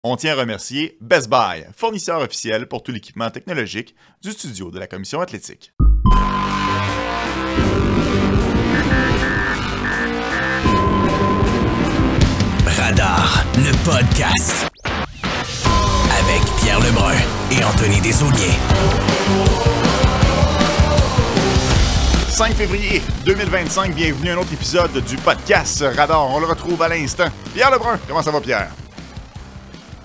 On tient à remercier Best Buy, fournisseur officiel pour tout l'équipement technologique du studio de la Commission athlétique. Radar, le podcast. Avec Pierre Lebrun et Anthony Desaulniers. 5 février 2025, bienvenue à un autre épisode du podcast Radar. On le retrouve à l'instant. Pierre Lebrun, comment ça va, Pierre?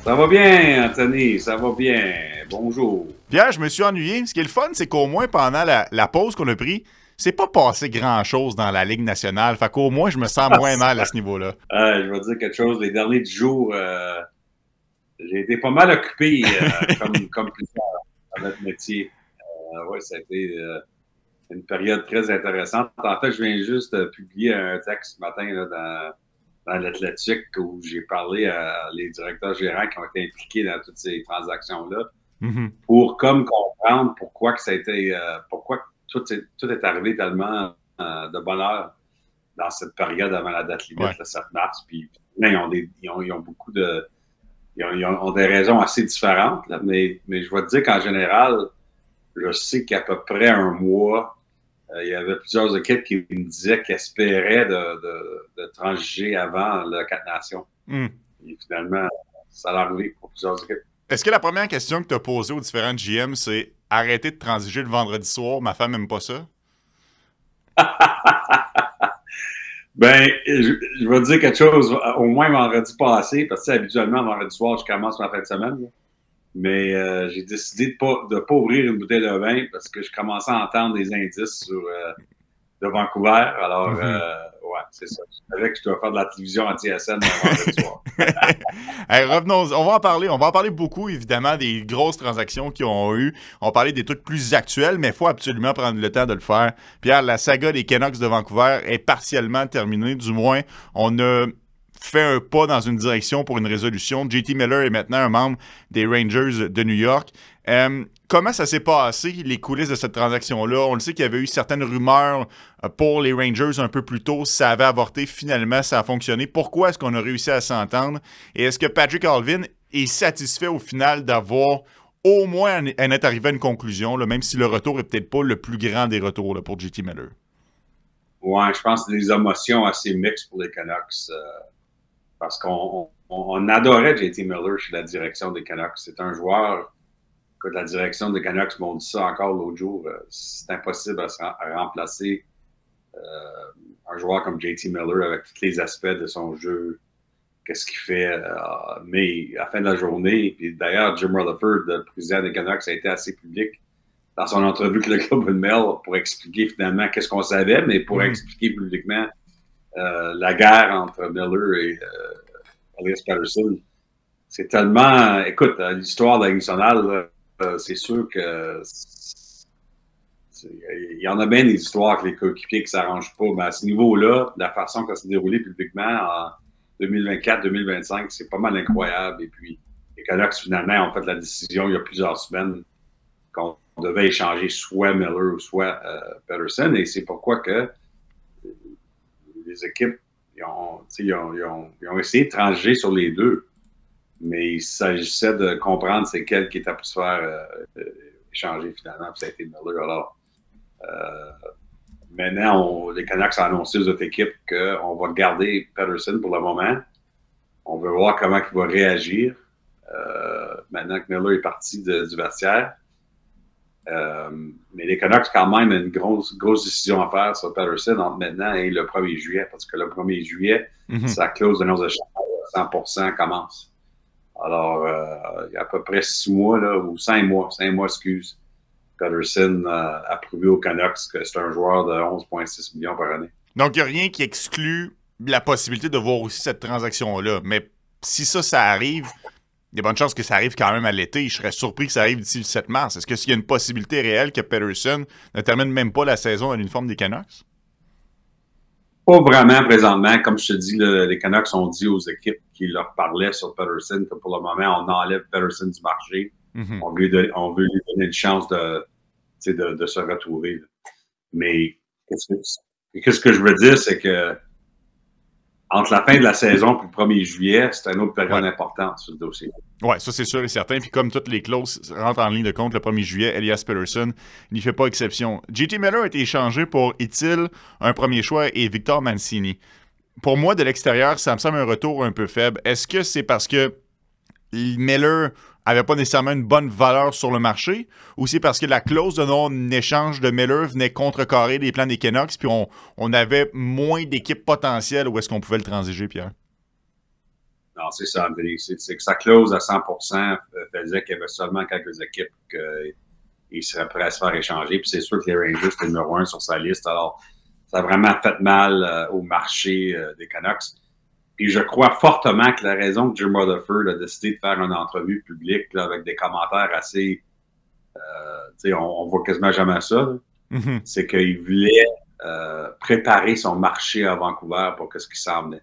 Ça va bien, Anthony, ça va bien. Bonjour. Pierre, je me suis ennuyé. Ce qui est le fun, c'est qu'au moins pendant la pause qu'on a pris, c'est pas passé grand-chose dans la Ligue nationale. Fait qu'au moins, je me sens moins mal à ce niveau-là. Je vais dire quelque chose. Les derniers 10 jours, j'ai été pas mal occupé, comme plusieurs dans notre métier. Oui, ça a été une période très intéressante. En fait, je viens juste de publier un texte ce matin là, dans l'Athlétique où j'ai parlé à les directeurs gérants qui ont été impliqués dans toutes ces transactions-là pour comme comprendre pourquoi que ça a été, pourquoi tout est arrivé tellement de bonheur dans cette période avant la date limite, le 7 mars. Puis là, ils ont beaucoup de... Ils ont des raisons assez différentes, là, mais je vais te dire qu'en général, je sais qu'à peu près un mois, il y avait plusieurs équipes qui me disaient qu'ils espéraient de transiger avant le 4 Nations. Et finalement, ça a arrivé pour plusieurs équipes. Est-ce que la première question que tu as posée aux différents GM, c'est « Arrêtez de transiger le vendredi soir, ma femme n'aime pas ça? » Ben, je vais te dire quelque chose, au moins vendredi passé, parce que habituellement, vendredi soir, je commence ma fin de semaine. Là. Mais j'ai décidé de pas ouvrir une bouteille de vin parce que je commençais à entendre des indices de Vancouver. Alors, ouais, c'est ça. Je savais que je dois faire de la télévision anti-SN vendredi soir. Hey, revenons, on va en parler beaucoup, évidemment, des grosses transactions qu'ils ont eues. On va parler des trucs plus actuels, mais il faut absolument prendre le temps de le faire. Pierre, la saga des Canucks de Vancouver est partiellement terminée. Du moins, on a fait un pas dans une direction pour une résolution. JT Miller est maintenant un membre des Rangers de New York. Comment ça s'est passé, les coulisses de cette transaction-là? On le sait qu'il y avait eu certaines rumeurs pour les Rangers un peu plus tôt. Ça avait avorté. Finalement, ça a fonctionné. Pourquoi est-ce qu'on a réussi à s'entendre? Et est-ce que Patrick Allvin est satisfait au final d'avoir au moins en être arrivé à une conclusion, là, même si le retour n'est peut-être pas le plus grand des retours là, pour JT Miller? Ouais, je pense que c'est des émotions assez mixtes pour les Canucks. Parce qu'on adorait JT Miller chez la direction des Canucks. C'est un joueur que la direction des Canucks m'ont dit ça encore l'autre jour. C'est impossible à remplacer un joueur comme JT Miller avec tous les aspects de son jeu, qu'est-ce qu'il fait. Mais à la fin de la journée, puis d'ailleurs, Jim Rutherford, le président des Canucks, a été assez public dans son entrevue avec le Globe and Mail pour expliquer finalement qu'est-ce qu'on savait, mais pour expliquer publiquement la guerre entre Miller et Elias Pettersson. C'est tellement... Écoute, l'histoire de la Ligue nationale, c'est sûr que... Il y en a bien des histoires avec les coéquipiers qui ne s'arrangent pas, mais à ce niveau-là, la façon que ça s'est déroulé publiquement en 2024-2025, c'est pas mal incroyable. Et puis, les Canucks, finalement, ont fait la décision il y a plusieurs semaines qu'on devait échanger soit Miller ou soit Pettersson, et c'est pourquoi que les équipes ils ont essayé de transiger sur les deux, mais il s'agissait de comprendre c'est quel qui était pour se faire échanger finalement, puis ça a été Miller. Alors, maintenant, les Canucks ont annoncé aux autres équipes qu'on va garder Pettersson pour le moment. On veut voir comment il va réagir maintenant que Miller est parti du vestiaire. Mais les Canucks, quand même, ont une grosse décision à faire sur Pettersson entre maintenant et le 1er juillet, parce que le 1er juillet, sa clause de non-échange à 100% commence. Alors, il y a à peu près 6 mois, là, ou 5 mois, excuse. Pettersson a prouvé aux Canucks que c'est un joueur de 11,6 millions par année. Donc, il n'y a rien qui exclut la possibilité de voir aussi cette transaction-là. Mais si ça arrive... Il y a bonne chance que ça arrive quand même à l'été. Je serais surpris que ça arrive d'ici le 7 mars. Est-ce qu'il y a une possibilité réelle que Pettersson ne termine même pas la saison à l'uniforme des Canucks? Pas vraiment présentement. Comme je te dis, les Canucks ont dit aux équipes qui leur parlaient sur Pettersson que pour le moment, on enlève Pettersson du marché. On veut lui donner une chance de se retrouver. Mais qu'est-ce que je veux dire, c'est que entre la fin de la saison et le 1er juillet, c'est une autre période importante sur le dossier. Oui, ça c'est sûr et certain. Puis comme toutes les clauses rentrent en ligne de compte le 1er juillet, Elias Pettersson n'y fait pas exception. JT Miller a été échangé pour Itil, un premier choix, et Victor Mancini. Pour moi, de l'extérieur, ça me semble un retour un peu faible. Est-ce que c'est parce que Miller n'avait pas nécessairement une bonne valeur sur le marché, ou c'est parce que la clause de non-échange de Miller venait contrecarrer les plans des Canucks, puis on avait moins d'équipes potentielles où est-ce qu'on pouvait le transiger, Pierre? Non, c'est ça, André. C'est que sa clause à 100% faisait qu'il y avait seulement quelques équipes qui seraient prêts à se faire échanger. Puis c'est sûr que les Rangers étaient numéro 1 sur sa liste. Alors, ça a vraiment fait mal au marché des Canucks. Puis je crois fortement que la raison que Jim Rutherford a décidé de faire une entrevue publique là, avec des commentaires assez... on voit quasiment jamais ça. C'est qu'il voulait préparer son marché à Vancouver pour ce qui s'en venait.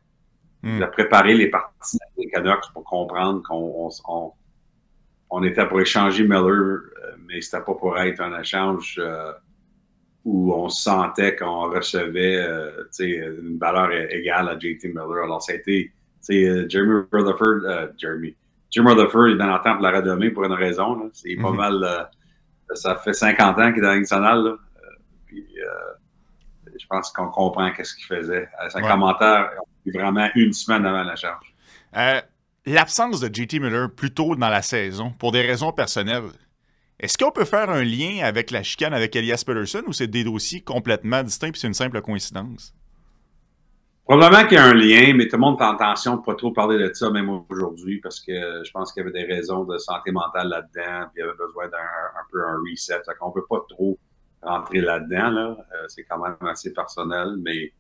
Il a préparé les parties des Canucks pour comprendre qu'on était pour échanger Miller, mais c'était pas pour être un échange où on sentait qu'on recevait une valeur égale à JT Miller. Alors, ça a été Jim Rutherford est dans l'entente de la renommée pour une raison. Là. C'est pas mal. Ça fait 50 ans qu'il est dans la Ligue nationale. Puis, je pense qu'on comprend qu'est-ce qu'il faisait. C'est un commentaire vraiment une semaine avant la charge. L'absence de JT Miller plus tôt dans la saison, pour des raisons personnelles, est-ce qu'on peut faire un lien avec la chicane avec Elias Pettersson ou c'est des dossiers complètement distincts et c'est une simple coïncidence? Probablement qu'il y a un lien, mais tout le monde fait attention de ne pas trop parler de ça, même aujourd'hui, parce que je pense qu'il y avait des raisons de santé mentale là-dedans, puis il y avait besoin d'un peu un reset. On ne peut pas trop rentrer là-dedans. Là. C'est quand même assez personnel, mais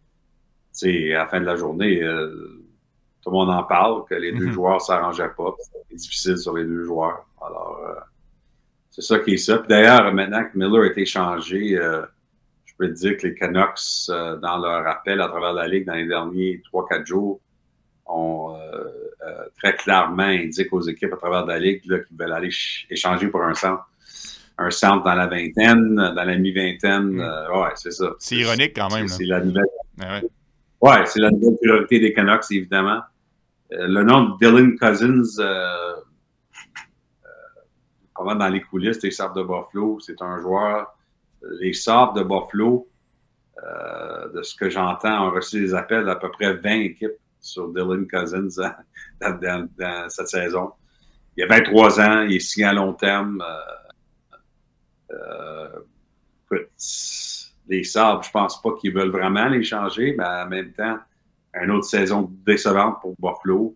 à la fin de la journée, tout le monde en parle, que les deux joueurs ne s'arrangeaient pas. C'est difficile sur les deux joueurs. Alors, c'est ça qui est ça. Puis d'ailleurs, maintenant que Miller a été échangé, je peux te dire que les Canucks, dans leur appel à travers la Ligue dans les derniers 3-4 jours, ont très clairement indiqué aux équipes à travers la Ligue là, qu'ils veulent aller échanger pour un centre. Un centre dans la vingtaine, dans la mi-vingtaine. Ouais, c'est ça. C'est ironique quand même. C'est la nouvelle. Ouais, c'est la nouvelle priorité des Canucks, évidemment. Le nom de Dylan Cousins, vraiment dans les coulisses des Sabres de Buffalo, c'est un joueur. Les Sabres de Buffalo, de ce que j'entends, ont reçu des appels d'à peu près 20 équipes sur Dylan Cousins dans cette saison. Il a 23 ans, il est signé à long terme. Les Sabres, je pense pas qu'ils veulent vraiment les changer, mais en même temps, une autre saison décevante pour Buffalo.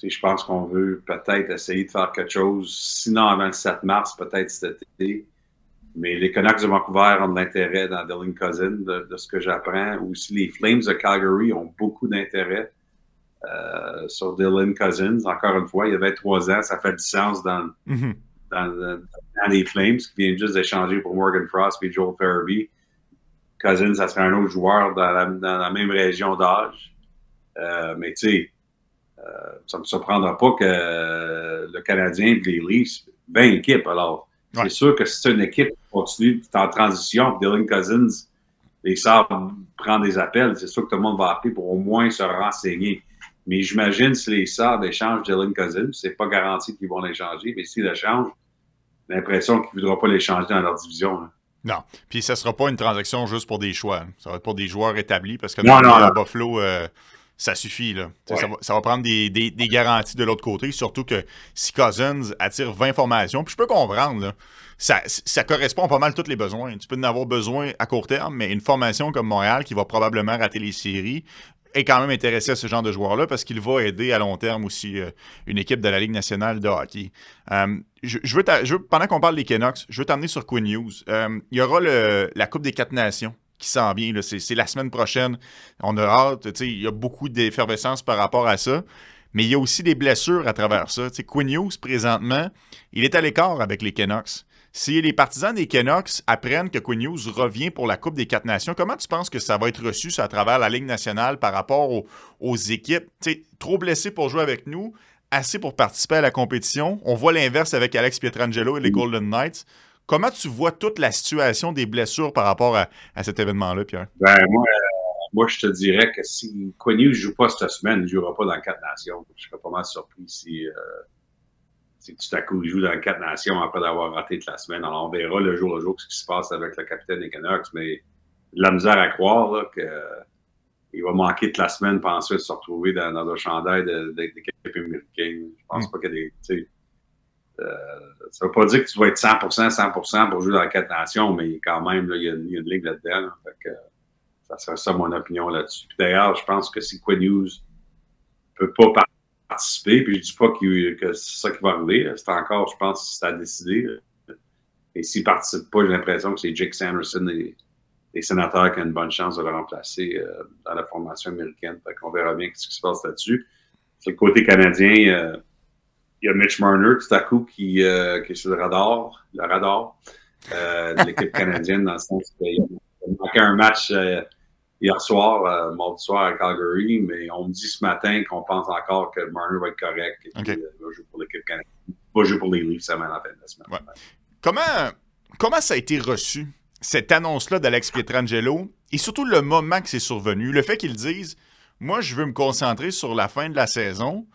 Je pense qu'on veut peut-être essayer de faire quelque chose, sinon avant le 7 mars, peut-être cet été. Mais les Canucks de Vancouver ont de l'intérêt dans Dylan Cousins, de ce que j'apprends. Aussi, les Flames de Calgary ont beaucoup d'intérêt sur Dylan Cousins. Encore une fois, il y a 23 ans, ça fait du sens dans les Flames, qui viennent juste d'échanger pour Morgan Frost et Joel Farabee. Cousins, ça serait un autre joueur dans la même région d'âge. Mais tu sais, ça ne me surprendra pas que le Canadien et les Leafs, 20 équipes. Alors, c'est sûr que si c'est une équipe qui continue en transition, Dylan Cousins, les Sabres prennent des appels, c'est sûr que tout le monde va appeler pour au moins se renseigner. Mais j'imagine si les Sabres échangent Dylan Cousins, c'est pas garanti qu'ils vont l'échanger, mais s'ils l'échangent, j'ai l'impression qu'ils ne voudront pas l'échanger dans leur division. Là. Non. Puis ça ne sera pas une transaction juste pour des choix. Ça va être pour des joueurs établis parce que à Buffalo, ça suffit. Là. Ouais. Ça va prendre des garanties de l'autre côté, surtout que si Cousins attire 20 formations, puis je peux comprendre, là, ça correspond pas mal à tous les besoins. Tu peux en avoir besoin à court terme, mais une formation comme Montréal qui va probablement rater les séries est quand même intéressé à ce genre de joueur-là parce qu'il va aider à long terme aussi une équipe de la Ligue nationale de hockey. Je veux, pendant qu'on parle des Canucks, je veux t'emmener sur Quinn Hughes. Il y aura la Coupe des 4 Nations qui s'en vient. Là. C'est la semaine prochaine. On a hâte. Il y a beaucoup d'effervescence par rapport à ça. Mais il y a aussi des blessures à travers ça. Quinn Hughes, présentement, il est à l'écart avec les Canucks. Si les partisans des Canucks apprennent que Quinn Hughes revient pour la Coupe des 4 Nations, comment tu penses que ça va être reçu à travers la Ligue nationale par rapport aux équipes? Trop blessé pour jouer avec nous, assez pour participer à la compétition. On voit l'inverse avec Alex Pietrangelo et les Golden Knights. Comment tu vois toute la situation des blessures par rapport à cet événement-là, Pierre? Ben, moi, je te dirais que si Quinn ne joue pas cette semaine, il ne jouera pas dans 4 nations. Je serais pas mal surpris si tout à coup il joue dans 4 nations après d'avoir raté toute la semaine. Alors, on verra le jour ce qui se passe avec le capitaine des Canucks, mais de la misère à croire qu'il va manquer toute la semaine pour ensuite se retrouver dans un chandail d'équipe américaine. Je pense pas qu'il y a des... ça ne veut pas dire que tu vas être 100% pour jouer dans 4 nations, mais quand même, là, il y a une ligue là-dedans. Là, fait que, ça serait ça mon opinion là-dessus. Puis d'ailleurs, je pense que si Quinn Hughes ne peut pas participer, puis je ne dis pas que c'est ça qui va arriver, c'est encore, je pense, c'est à décider. Et s'il ne participe pas, j'ai l'impression que c'est Jake Sanderson des Sénateurs qui ont une bonne chance de le remplacer dans la formation américaine. Fait qu'on verra bien ce qui se passe là-dessus. Sur le côté canadien, il y a Mitch Marner, tout à coup, qui est sur le radar de l'équipe canadienne, dans le sens qu'il a manqué un match hier soir, mardi soir à Calgary, mais on me dit ce matin qu'on pense encore que Marner va être correct et qu'il va jouer pour l'équipe canadienne. Il va jouer pour les Leafs semaine en fin de semaine. Ouais. Comment ça a été reçu, cette annonce-là d'Alex Pietrangelo, et surtout le moment que c'est survenu, le fait qu'ils disent « Moi, je veux me concentrer sur la fin de la saison »,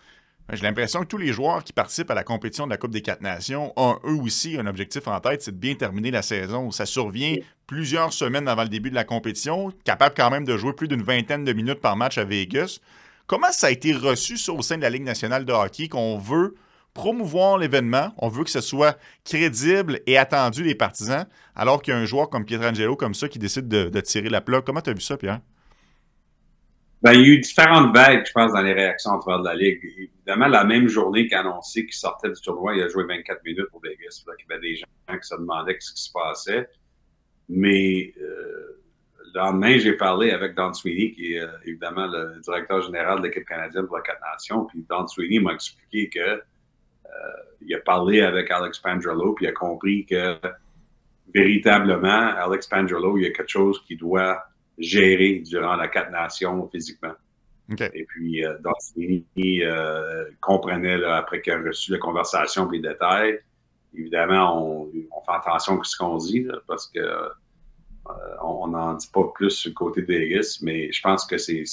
j'ai l'impression que tous les joueurs qui participent à la compétition de la Coupe des 4 Nations ont eux aussi un objectif en tête, c'est de bien terminer la saison. Ça survient plusieurs semaines avant le début de la compétition, capable quand même de jouer plus d'une vingtaine de minutes par match à Vegas. Comment ça a été reçu ça, au sein de la Ligue nationale de hockey, qu'on veut promouvoir l'événement, on veut que ce soit crédible et attendu des partisans, alors qu'il y a un joueur comme Pietrangelo comme ça qui décide de tirer la plug? Comment tu as vu ça, Pierre? Ben, il y a eu différentes vagues, je pense, dans les réactions en travers de la Ligue. Évidemment, la même journée qu'il a annoncé qu'il sortait du tournoi, il a joué 24 minutes pour Vegas. Il y avait des gens qui se demandaient ce qui se passait. Mais le lendemain, j'ai parlé avec Don Sweeney, qui est évidemment le directeur général de l'équipe canadienne pour la 4 Nations. Puis Don Sweeney m'a expliqué que il a parlé avec Alex Pietrangelo, puis il a compris que véritablement, Alex Pietrangelo, il y a quelque chose qui doit gérer durant la 4 Nations physiquement. Okay. Et puis, Don Sweeney comprenait, là, après qu'il a reçu la conversation et les détails, évidemment, on fait attention à ce qu'on dit, là, parce que on n'en dit pas plus sur le côté de Vegas, mais je pense que c'est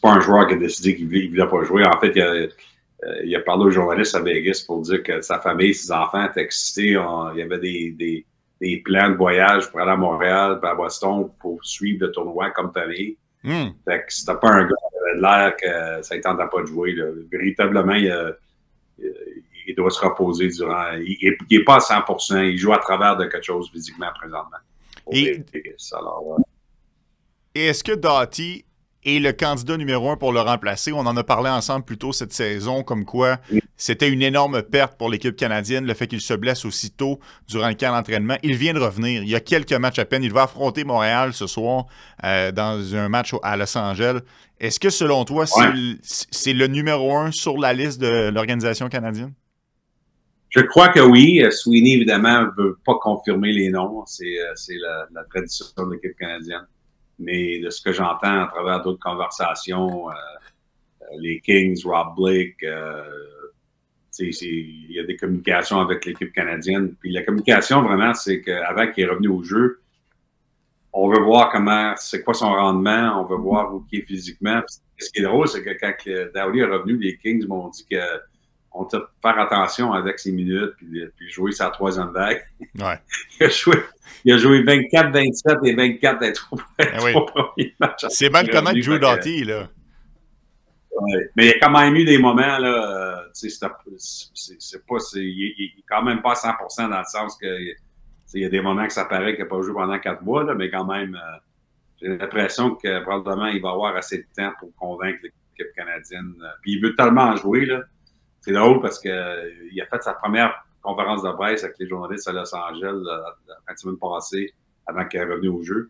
pas un joueur qui a décidé qu'il ne voulait pas jouer. En fait, il a parlé aux journalistes à Vegas pour dire que sa famille, ses enfants étaient excités. Il y avait des plans de voyage pour aller à Montréal, puis à Boston, pour suivre le tournoi comme famille. Fait que c'était pas un gars qui avait l'air que ça ne tentait pas de jouer. Là. Véritablement, il doit se reposer durant... Il n'est pas à 100%. Il joue à travers de quelque chose physiquement présentement. Et est-ce que Doughty est le candidat numéro 1 pour le remplacer? On en a parlé ensemble plus tôt cette saison, comme quoi c'était une énorme perte pour l'équipe canadienne, le fait qu'il se blesse aussitôt durant le camp d'entraînement. Il vient de revenir. Il y a quelques matchs à peine. Il va affronter Montréal ce soir dans un match à Los Angeles. Est-ce que, selon toi, c'est le numéro 1 sur la liste de l'organisation canadienne? Je crois que oui. Sweeney, évidemment, ne veut pas confirmer les noms. C'est la tradition de l'équipe canadienne. Mais de ce que j'entends à travers d'autres conversations, les Kings, Rob Blake, il y a des communications avec l'équipe canadienne. Puis la communication, vraiment, c'est qu'avant qu'il est revenu au jeu, on veut voir c'est quoi son rendement, on veut voir où il est physiquement. Puis, ce qui est drôle, c'est que quand Doughty est revenu, les Kings m'ont dit qu'on doit faire attention avec ses minutes, puis jouer sa 3e vague. Ouais. Il a joué 24, 27 et 24 des 3 premiers matchs. C'est mal connaître Drew Doughty, là. Ouais. Mais il y a quand même eu des moments, là, il est quand même pas à 100% dans le sens que il y a des moments que ça paraît qu'il n'a pas joué pendant 4 mois, là, mais quand même, j'ai l'impression que probablement il va avoir assez de temps pour convaincre l'équipe canadienne. Puis il veut tellement jouer, là. C'est drôle parce qu'il a fait sa première conférence de presse avec les journalistes à Los Angeles la semaine passée, avant qu'il est revenu au jeu.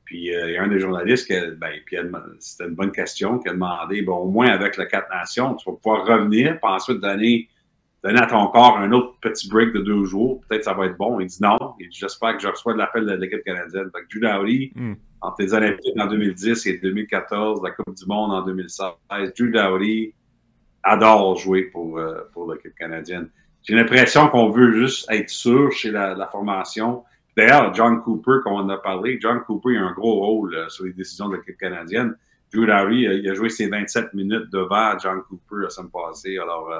Puis il y a un des journalistes c'était une bonne question, qui a demandé, bon, au moins avec le 4 Nations, tu vas pouvoir revenir, puis ensuite donner à ton corps un autre petit break de 2 jours, peut-être ça va être bon. Il dit non. Il dit, j'espère que je reçois de l'appel de l'équipe canadienne. Fait que Drew Doughty, entre les Olympiques en 2010 et 2014, la Coupe du Monde en 2016, Drew Doughty adore jouer pour l'équipe canadienne. J'ai l'impression qu'on veut juste être sûr chez la formation, D'ailleurs, John Cooper, comme on en a parlé, John Cooper il a un gros rôle sur les décisions de l'équipe canadienne. Drew Doughty, il a joué ses 27 minutes devant John Cooper la semaine passée, alors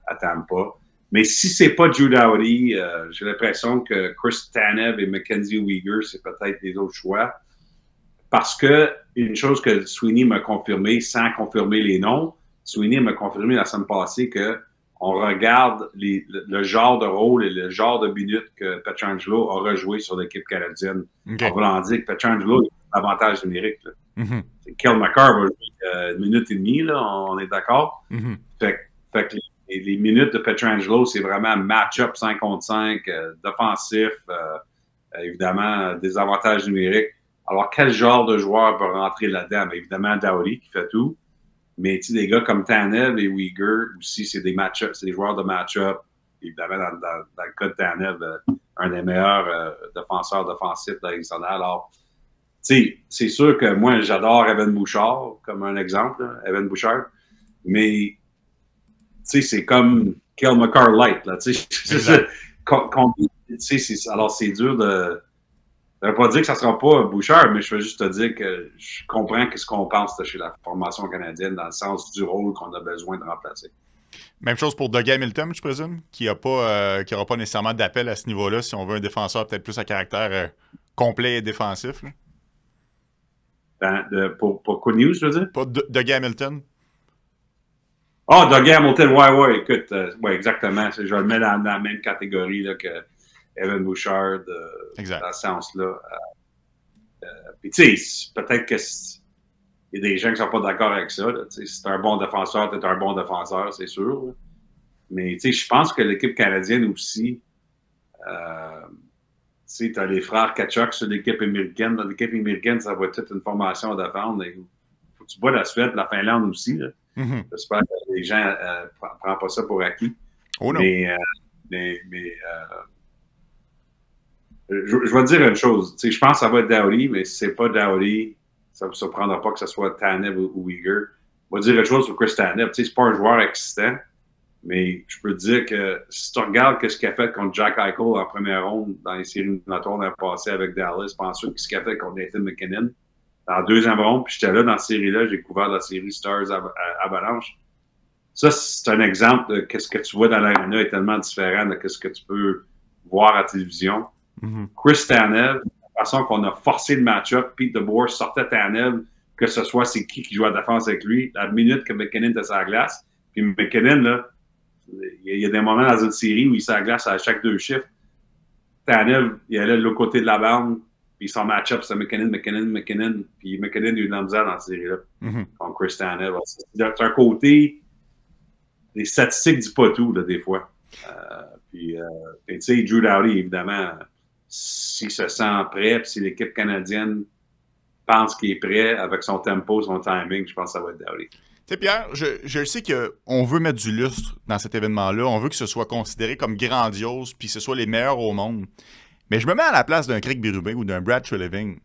à Tampa. Mais si c'est pas Drew Doughty, j'ai l'impression que Chris Tanev et Mackenzie Weegar, c'est peut-être les autres choix. Parce que une chose que Sweeney m'a confirmé, sans confirmer les noms, Sweeney m'a confirmé la semaine passée que on regarde le genre de rôle et le genre de minutes que Pietrangelo a rejoué sur l'équipe canadienne. Okay. On va dire que Pietrangelo a l'avantage numérique. Kel McCarr va jouer une minute et demie, là, on est d'accord? Fait que les minutes de Pietrangelo, c'est vraiment match-up 5 contre 5, défensif, évidemment, des avantages numériques. Alors, quel genre de joueur peut rentrer là-dedans? Bien, évidemment, Doughty qui fait tout. Mais tu sais, des gars comme Tanev et Weegar aussi, c'est des match-up, c'est des joueurs de match-up. Évidemment, dans le cas de Tanev, un des meilleurs défenseurs défensifs de la Ligue nationale. Alors, tu sais, c'est sûr que moi, j'adore Evan Bouchard, comme un exemple, là, Evan Bouchard. Mais, tu sais, c'est comme Kel McCarr Light, là, tu sais. Alors, c'est dur de... Ça ne veut pas dire que ça ne sera pas Bouchard, mais je veux juste te dire que je comprends ce qu'on pense chez la formation canadienne dans le sens du rôle qu'on a besoin de remplacer. Même chose pour Doug Hamilton, je présume, qui n'aura pas nécessairement d'appel à ce niveau-là si on veut un défenseur peut-être plus à caractère complet et défensif. Pour Good News, je veux dire? Pour Doug Hamilton. Ah, Doug Hamilton, ouais, écoute, ouais, exactement. Je vais le mettre dans la même catégorie là, que Evan Bouchard, dans ce sens-là. Puis, tu sais, peut-être qu'il y a des gens qui ne sont pas d'accord avec ça. Si tu es un bon défenseur, tu es un bon défenseur, c'est sûr. Là. Mais, tu sais, je pense que l'équipe canadienne aussi, tu sais, tu as les frères Tkachuk sur l'équipe américaine. Dans l'équipe américaine, ça va être toute une formation à défendre. Il faut que tu bats la Suède, la Finlande aussi. Là. J'espère que les gens ne prennent pas ça pour acquis. Oh non. Je vais te dire une chose. Je pense que ça va être Doughty, mais si c'est pas Doughty, ça ne me surprendra pas que ce soit Tanev ou Weegar. Je vais te dire une chose sur Chris Tanev. C'est pas un joueur existant, mais je peux te dire que si tu regardes ce qu'il a fait contre Jack Eichel en première ronde dans les séries éliminatoires l'année passée avec Dallas, pense ce qu'il a fait contre Nathan McKinnon dans la deuxième ronde, puis j'étais là dans cette série-là, j'ai couvert la série Stars Avalanche. Ça, c'est un exemple de ce que tu vois dans l'arena est tellement différent de ce que tu peux voir à la télévision. Chris Tanev, la façon qu'on a forcé le match-up, Pete DeBoer sortait Tanev, que ce soit c'est qui joue à la défense avec lui, la minute que McKinnon était sur la glace. Puis McKinnon, là, il y a des moments dans une série où il est sur la glace à chaque 2 chiffres. Tanev, il allait de l'autre côté de la bande, puis son match-up, c'est McKinnon. Puis McKinnon, il a eu de la misère dans cette série-là, contre Chris Tanev. C'est un côté, les statistiques ne disent pas tout, là, des fois. Puis, tu sais, Drew Doughty, évidemment, s'il se sent prêt, puis si l'équipe canadienne pense qu'il est prêt avec son tempo, son timing, je pense que ça va être Doughty. Tu sais, Pierre, je sais qu'on veut mettre du lustre dans cet événement-là. On veut que ce soit considéré comme grandiose, puis que ce soit les meilleurs au monde. Mais je me mets à la place d'un Craig Berube ou d'un Brad Treliving.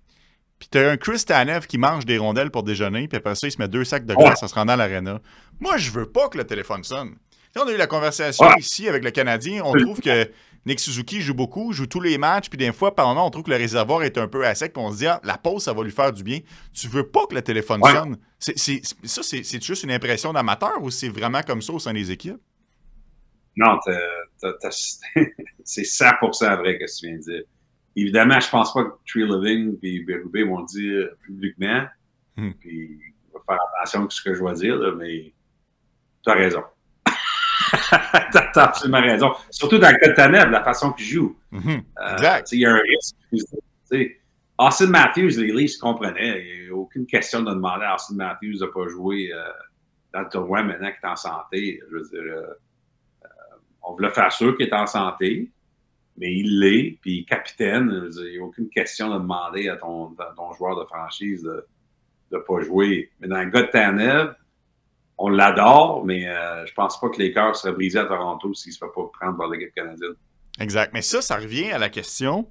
Puis t'as un Chris Tanev qui mange des rondelles pour déjeuner, puis après ça, il se met 2 sacs de glace en se rendant à l'aréna. Moi, je veux pas que le téléphone sonne. T'sais, on a eu la conversation ici avec le Canadien. On trouve que Nick Suzuki joue beaucoup, joue tous les matchs, puis des fois, par moment, on trouve que le réservoir est un peu à sec, puis on se dit, la pause, ça va lui faire du bien. Tu veux pas que le téléphone sonne. C'est juste une impression d'amateur ou c'est vraiment comme ça au sein des équipes? Non, c'est 100% vrai ce que tu viens de dire. Évidemment, je pense pas que Treliving et Berube vont le dire publiquement, puis je vais faire attention à ce que je vais dire, là, mais tu as raison. T'as absolument raison. Surtout dans le cas de Tanev, la façon qu'il joue. Exact. Il y a un risque. Austin Matthews, les Leafs comprenaient. Il n'y a aucune question de demander à Austin Matthews de ne pas jouer dans le tournoi maintenant qu'il est en santé. Je veux dire, on voulait faire sûr qu'il est en santé, mais il l'est, puis capitaine. Il n'y a aucune question de demander à ton joueur de franchise de ne pas jouer. Mais dans le cas de Tanev, on l'adore, mais je pense pas que les cœurs seraient brisés à Toronto s'il ne se fait pas prendre par l'équipe canadienne. Exact. Mais ça revient à la question,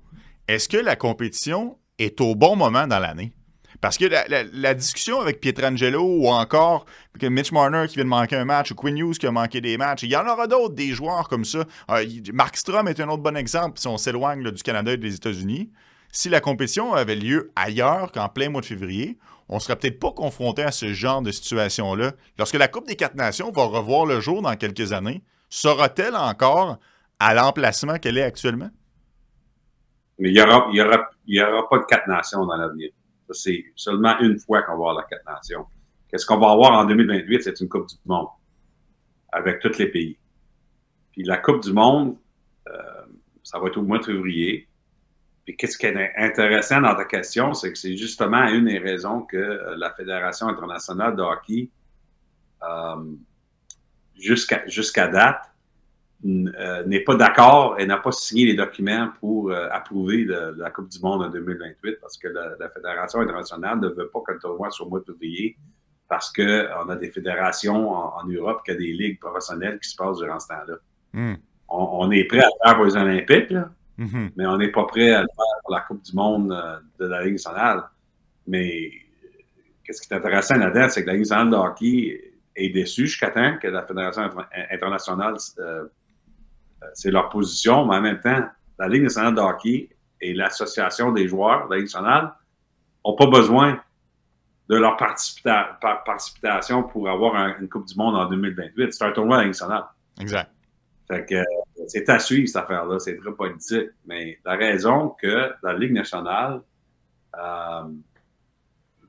est-ce que la compétition est au bon moment dans l'année? Parce que la discussion avec Pietrangelo ou encore Mitch Marner qui vient de manquer un match ou Quinn Hughes qui a manqué des matchs, il y en aura d'autres, des joueurs comme ça. Markstrom est un autre bon exemple si on s'éloigne du Canada et des États-Unis. Si la compétition avait lieu ailleurs qu'en plein mois de février, on ne serait peut-être pas confronté à ce genre de situation-là. Lorsque la Coupe des 4 Nations va revoir le jour dans quelques années, sera-t-elle encore à l'emplacement qu'elle est actuellement? Mais il n'y aura pas de 4 nations dans l'avenir. C'est seulement une fois qu'on va avoir la 4 nations. Qu'est-ce qu'on va avoir en 2028? C'est une Coupe du Monde avec tous les pays. Puis la Coupe du Monde, ça va être au mois de février. Puis qu'est-ce qui est intéressant dans ta question, c'est que c'est justement une des raisons que la Fédération internationale de hockey, jusqu'à date, n'est pas d'accord et n'a pas signé les documents pour approuver la Coupe du Monde en 2028 parce que la Fédération internationale ne veut pas que le tournoi soit au mois de février parce qu'on a des fédérations en Europe qui ont des ligues professionnelles qui se passent durant ce temps-là. Mm. On est prêt à le faire pour les Olympiques, là, mais on n'est pas prêt à le faire pour la Coupe du Monde de la Ligue nationale. Mais qu'est-ce qui est intéressant là-dedans, c'est que la Ligue nationale de hockey est déçue jusqu'à temps que la Fédération internationale c'est leur position, mais en même temps, la Ligue nationale de hockey et l'Association des joueurs de la Ligue nationale n'ont pas besoin de leur participation pour avoir une Coupe du Monde en 2028. C'est un tournoi de la Ligue nationale. Exact. Fait que c'est à suivre, cette affaire-là. C'est très politique. Mais la raison que la Ligue nationale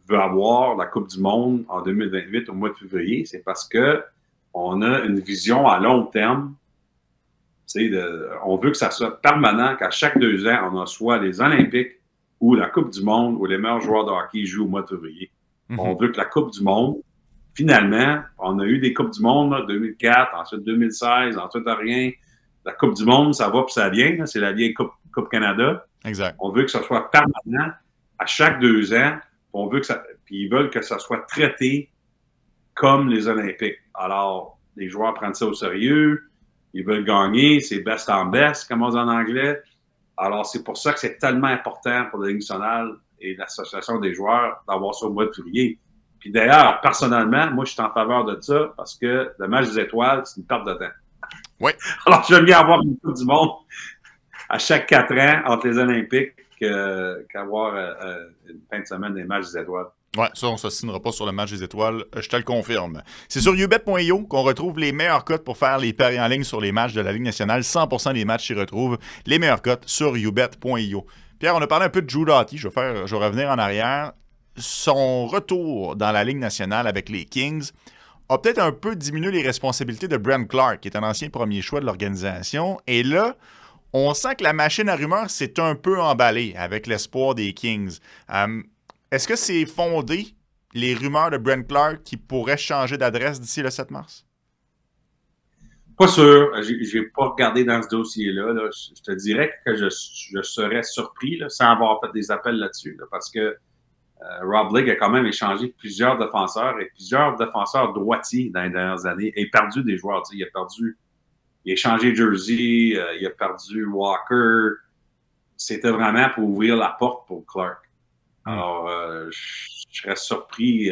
veut avoir la Coupe du Monde en 2028 au mois de février, c'est parce qu'on a une vision à long terme. On veut que ça soit permanent, qu'à chaque 2 ans, on a soit les Olympiques ou la Coupe du Monde où les meilleurs joueurs de hockey jouent au mois de février. On veut que la Coupe du Monde, finalement, on a eu des Coupes du Monde, là, 2004, ensuite 2016, ensuite rien. La Coupe du Monde, ça va puis ça vient. Là, c'est la vieille Coupe Canada. Exact. On veut que ça soit permanent à chaque 2 ans. Puis ils veulent que ça soit traité comme les Olympiques. Alors, les joueurs prennent ça au sérieux. Ils veulent gagner, c'est best en best, comme on dit en anglais. Alors, c'est pour ça que c'est tellement important pour la Ligue nationale et l'Association des joueurs d'avoir ça au mois de février. Puis d'ailleurs, personnellement, moi, je suis en faveur de ça parce que le match des étoiles, c'est une perte de temps. Oui. Alors, j'aime bien avoir une Coupe du Monde à chaque 4 ans entre les Olympiques qu'avoir une fin de semaine des matchs des étoiles. Oui, ça, on ne s'assinera pas sur le match des étoiles, je te le confirme. C'est sur ubet.io qu'on retrouve les meilleures cotes pour faire les paris en ligne sur les matchs de la Ligue nationale. 100% des matchs s'y retrouvent. Les meilleures cotes sur ubet.io. Pierre, on a parlé un peu de Drew Doughty. Je vais revenir en arrière. Son retour dans la Ligue nationale avec les Kings a peut-être un peu diminué les responsabilités de Brent Clark, qui est un ancien premier choix de l'organisation. Et là, on sent que la machine à rumeurs s'est un peu emballée avec l'espoir des Kings. Est-ce que c'est fondé, les rumeurs de Brent Clark qui pourrait changer d'adresse d'ici le 7 mars? Pas sûr. J'ai pas regardé dans ce dossier-là. Là. Je te dirais que je serais surpris là, sans avoir fait des appels là-dessus. Là, parce que Rob Blake a quand même échangé plusieurs défenseurs et plusieurs défenseurs droitiers dans les dernières années et perdu des joueurs. Il a échangé Jersey, il a perdu Walker. C'était vraiment pour ouvrir la porte pour Clark. Alors, je serais surpris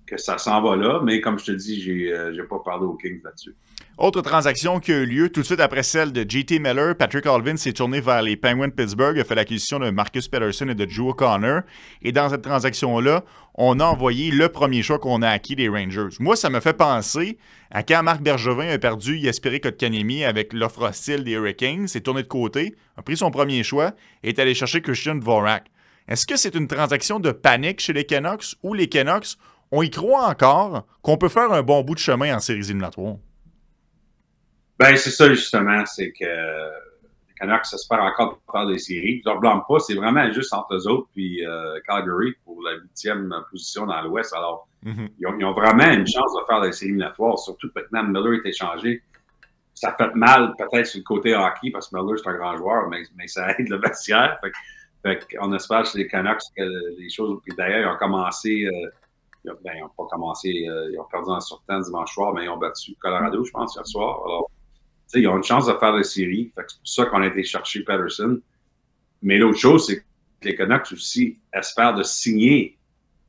que ça s'en va là, mais comme je te dis, j'ai pas parlé aux Kings là-dessus. Autre transaction qui a eu lieu tout de suite après celle de J.T. Miller, Patrick Allvin s'est tourné vers les Penguins de Pittsburgh, a fait l'acquisition de Marcus Pettersson et de Drew O'Connor. Et dans cette transaction-là, on a envoyé le premier choix qu'on a acquis des Rangers. Moi, ça me fait penser à quand Marc Bergevin a perdu Jesperi Kotkaniemi avec l'offre hostile des Hurricanes, s'est tourné de côté, a pris son premier choix et est allé chercher Christian Dvorak. Est-ce que c'est une transaction de panique chez les Canucks ou les Canucks, on y croit encore qu'on peut faire un bon bout de chemin en séries éliminatoires? Ben, c'est ça, justement. C'est que les Canucks espèrent encore faire des séries. Je ne leur blâme pas. C'est vraiment juste entre eux autres puis Calgary pour la 8e position dans l'Ouest. Alors, ils ont vraiment une chance de faire des séries éliminatoires, surtout que maintenant Miller est échangé. Ça fait mal peut-être sur le côté hockey parce que Miller, c'est un grand joueur, mais ça aide le vestiaire. Fait qu'on espère chez les Canucks que les choses... Puis d'ailleurs, ils ont commencé... ils n'ont pas commencé... ils ont perdu en sortant dimanche soir, mais ils ont battu Colorado, je pense, hier soir. Alors, ils ont une chance de faire des séries. C'est pour ça qu'on a été chercher Pettersson. Mais l'autre chose, c'est les Canucks aussi espèrent de signer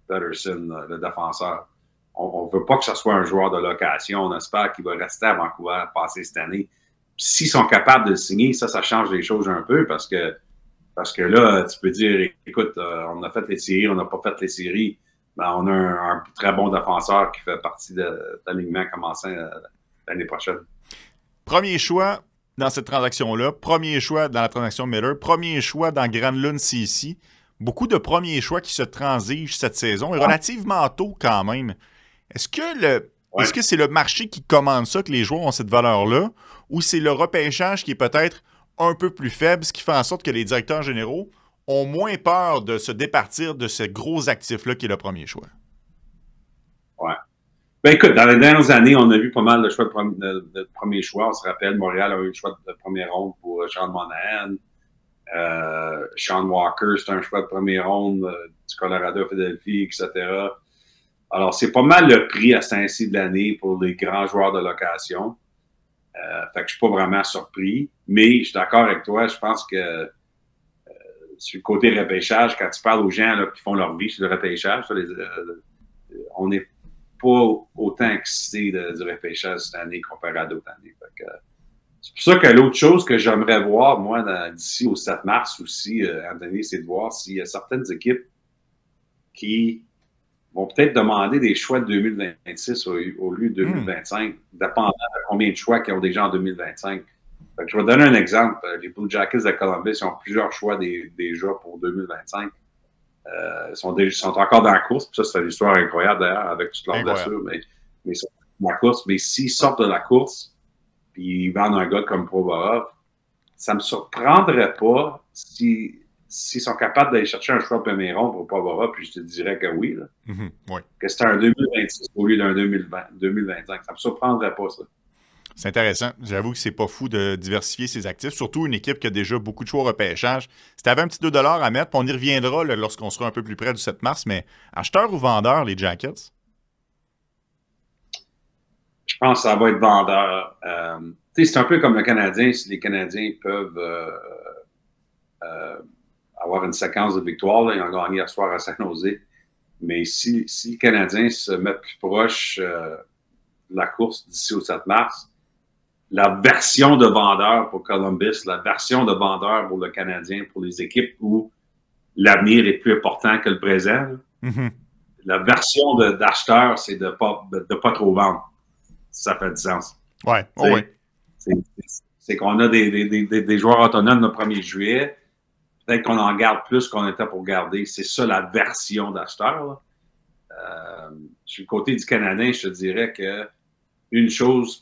Pettersson, le défenseur. On ne veut pas que ce soit un joueur de location. On espère qu'il va rester à Vancouver, passer cette année. S'ils sont capables de le signer, ça change les choses un peu parce que là, tu peux dire, écoute, on a fait les séries, on n'a pas fait les séries. Ben, on a un très bon défenseur qui fait partie de l'alignement commençant l'année prochaine. Premier choix dans cette transaction-là, premier choix dans la transaction Miller, premier choix dans Granlund CC. Beaucoup de premiers choix qui se transigent cette saison et relativement tôt quand même. Est-ce que c'est le marché qui commande ça, que les joueurs ont cette valeur-là, ou c'est le repêchage qui est peut-être un peu plus faible, ce qui fait en sorte que les directeurs généraux ont moins peur de se départir de ce gros actif-là qui est le premier choix? Ouais. Ben écoute, dans les dernières années, on a vu pas mal de choix de premier choix. On se rappelle, Montréal a eu le choix de première ronde pour Sean Monahan. Sean Walker, c'est un choix de première ronde du Colorado, Philadelphie, etc. Alors, c'est pas mal le prix à ce temps-ci de l'année pour les grands joueurs de location. Fait que je suis pas vraiment surpris. Mais je suis d'accord avec toi, je pense que sur le côté repêchage, quand tu parles aux gens là, qui font leur vie sur le repêchage, on n'est pas autant excité du repêchage cette année comparé à d'autres années. C'est pour ça que l'autre chose que j'aimerais voir, moi, d'ici au 7 mars aussi, Anthony, c'est de voir s'il y a certaines équipes qui vont peut-être demander des choix de 2026 au lieu de 2025, dépendant de combien de choix qu'ils ont déjà en 2025. Fait que je vais donner un exemple. Les Blue Jackets de Columbus ont plusieurs choix déjà pour 2025. Ils sont encore dans la course. Puis ça, c'est une histoire incroyable d'ailleurs, avec toute leur blessure. Mais ils sont dans la course. Mais s'ils sortent de la course, puis ils vendent un gars comme Provorov, ça ne me surprendrait pas s'ils sont capables d'aller chercher un choix premier rond pour Provorov, puis je te dirais que oui. Là. Oui. Que c'était un 2026 au lieu d'un 2025. Ça ne me surprendrait pas, ça. C'est intéressant. J'avoue que c'est pas fou de diversifier ses actifs, surtout une équipe qui a déjà beaucoup de choix au repêchage. Si tu avais un petit 2 $ à mettre, puis on y reviendra là, lorsqu'on sera un peu plus près du 7 mars, mais acheteur ou vendeur, les Jackets? Je pense que ça va être vendeur. C'est un peu comme le Canadien. Si les Canadiens peuvent avoir une séquence de victoires, là, ils ont gagné hier soir à Saint-Nosé. Mais si les Canadiens se mettent plus proches de la course d'ici au 7 mars, la version de vendeur pour Columbus, la version de vendeur pour le Canadien, pour les équipes où l'avenir est plus important que le présent, la version d'acheteur, c'est de pas trop vendre. Ça fait du sens. Ouais. C'est qu'on a des joueurs autonomes le 1er juillet. Peut-être qu'on en garde plus qu'on était pour garder. C'est ça la version d'acheteur. Sur le côté du Canadien, je te dirais que une chose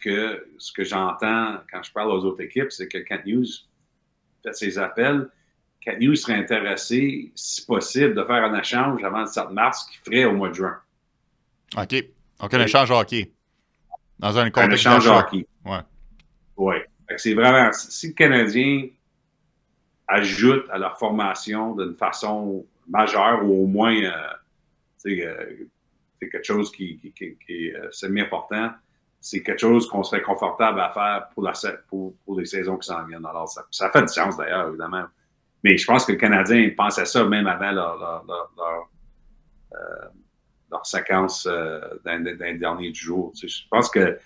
ce que j'entends quand je parle aux autres équipes, c'est que Kent Hughes fait ses appels. Kent Hughes serait intéressé, si possible, de faire un échange avant le 7 mars qu'il ferait au mois de juin. OK. Donc, un échange hockey. Dans un contexte échange hockey. Ouais. Oui. C'est vraiment... Si le Canadien ajoute à leur formation d'une façon majeure ou au moins c'est quelque chose qui est semi-important, c'est quelque chose qu'on serait confortable à faire pour les saisons qui s'en viennent. Alors, ça fait du sens d'ailleurs, évidemment. Mais je pense que le Canadien pense à ça même avant leur séquence dans les derniers jours. Tu sais, je pense que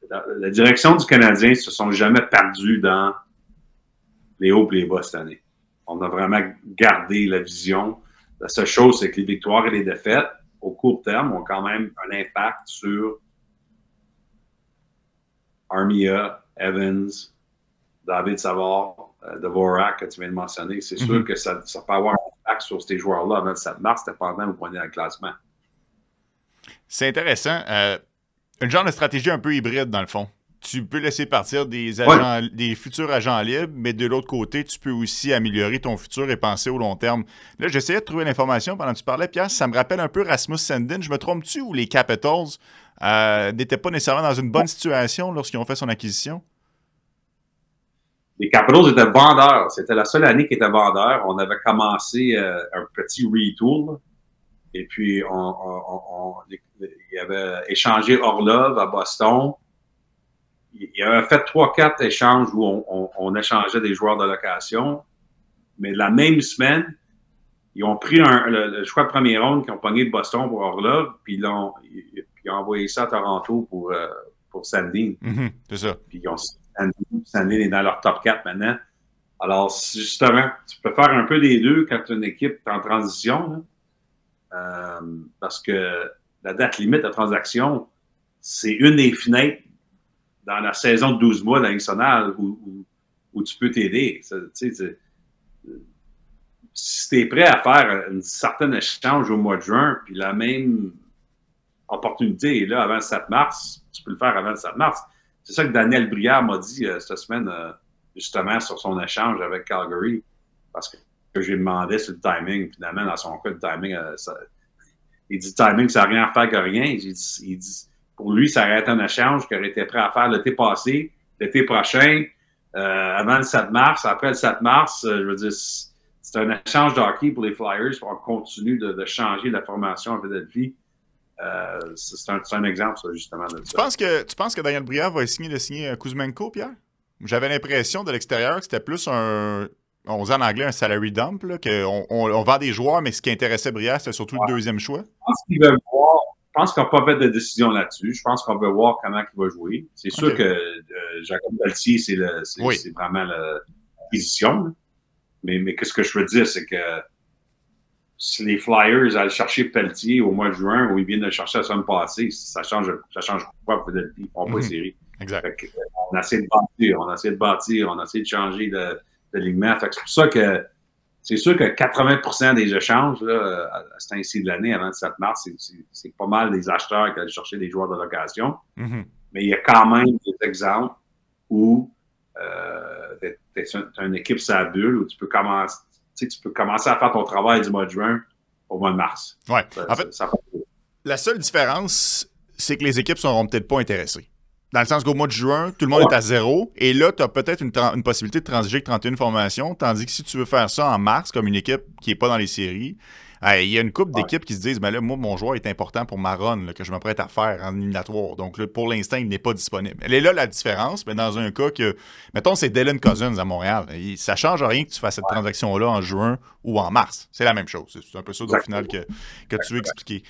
la direction du Canadien ne se sont jamais perdus dans les hauts et les bas cette année. On a vraiment gardé la vision. La seule chose, c'est que les victoires et les défaites, au court terme, ont quand même un impact sur Armia, Evans, David Savard, Dvorak, que tu viens de mentionner. C'est sûr que ça peut avoir un impact sur ces joueurs-là avant le 7 mars, dépendant où on est dans le classement. C'est intéressant. Une genre de stratégie un peu hybride, dans le fond. Tu peux laisser partir des futurs agents libres, mais de l'autre côté, tu peux aussi améliorer ton futur et penser au long terme. Là, j'essayais de trouver l'information pendant que tu parlais, Pierre. Ça me rappelle un peu Rasmus Sandin. Je me trompe-tu ou les Capitals n'étaient pas nécessairement dans une bonne situation lorsqu'ils ont fait son acquisition? Les Capitals étaient vendeurs. C'était la seule année qu'ils étaient vendeurs. On avait commencé un petit retool. Et puis, il avait échangé Orlov à Boston. Il avait fait 3-4 échanges où on échangeait des joueurs de location. Mais la même semaine, Ils ont pris le choix de première ronde qu'ils ont pogné de Boston pour Orlov, puis ils ont envoyé ça à Toronto pour Sandin. C'est ça. Puis Sandin est dans leur top 4 maintenant. Alors, justement, tu peux faire un peu des deux quand tu as une équipe en transition. Parce que la date limite de transaction, c'est une des fenêtres dans la saison de 12 mois de la Ligue nationale où tu peux t'aider. Si tu es prêt à faire un certain échange au mois de juin, puis la même opportunité est là avant le 7 mars, tu peux le faire avant le 7 mars. C'est ça que Daniel Brière m'a dit cette semaine, justement, sur son échange avec Calgary, parce que je lui demandais sur le timing. Finalement, dans son cas, le timing, il dit le timing, ça n'a rien à faire que rien. Il dit, pour lui, ça aurait été un échange qu'il aurait été prêt à faire l'été passé, l'été prochain, avant le 7 mars. Après le 7 mars, je veux dire, c'est un échange de hockey pour les Flyers. On continue de changer la formation à Philadelphie. C'est un exemple, ça, justement. De ça. Tu penses que Daniel Brière va essayer de signer Kuzmenko, Pierre? J'avais l'impression de l'extérieur que c'était plus on dit en anglais un salary dump, qu'on vend des joueurs, mais ce qui intéressait Brière, c'était surtout le deuxième choix. Je pense qu'ils veulent voir. Je pense qu'on n'a pas fait de décision là-dessus. Je pense qu'on veut voir comment il va jouer. C'est sûr que Jacob Pelletier, c'est vraiment l'acquisition. Mais qu'est-ce que je veux dire, c'est que si les Flyers allaient chercher Pelletier au mois de juin, ou ils viennent de le chercher la semaine passée, ça change quoi pour Philadelphie? Ils ne font pas les séries. Exact. On a essayé de bâtir, on a essayé de changer de lignement. C'est pour ça que c'est sûr que 80% des échanges là, à ce temps-ci de l'année, avant le 7 mars, c'est pas mal des acheteurs qui allaient chercher des joueurs de location. Mais il y a quand même des exemples où tu as une équipe sur la bulle où tu peux commencer à faire ton travail du mois de juin au mois de mars. Ouais. En fait, la seule différence, c'est que les équipes ne seront peut-être pas intéressées. Dans le sens qu'au mois de juin, tout le monde est à zéro. Et là, tu as peut-être une possibilité de transiger avec 31 formations. Tandis que si tu veux faire ça en mars, comme une équipe qui n'est pas dans les séries, il y a une couple d'équipes qui se disent ben là, moi, mon joueur est important pour ma run là, que je m'apprête à faire en éliminatoire. Donc, là, pour l'instant, il n'est pas disponible. Elle est là, la différence. Mais dans un cas que, mettons, c'est Dylan Cousins à Montréal. Ça ne change rien que tu fasses cette transaction-là en juin ou en mars. C'est la même chose. C'est un peu ça, au final, que tu veux expliquer.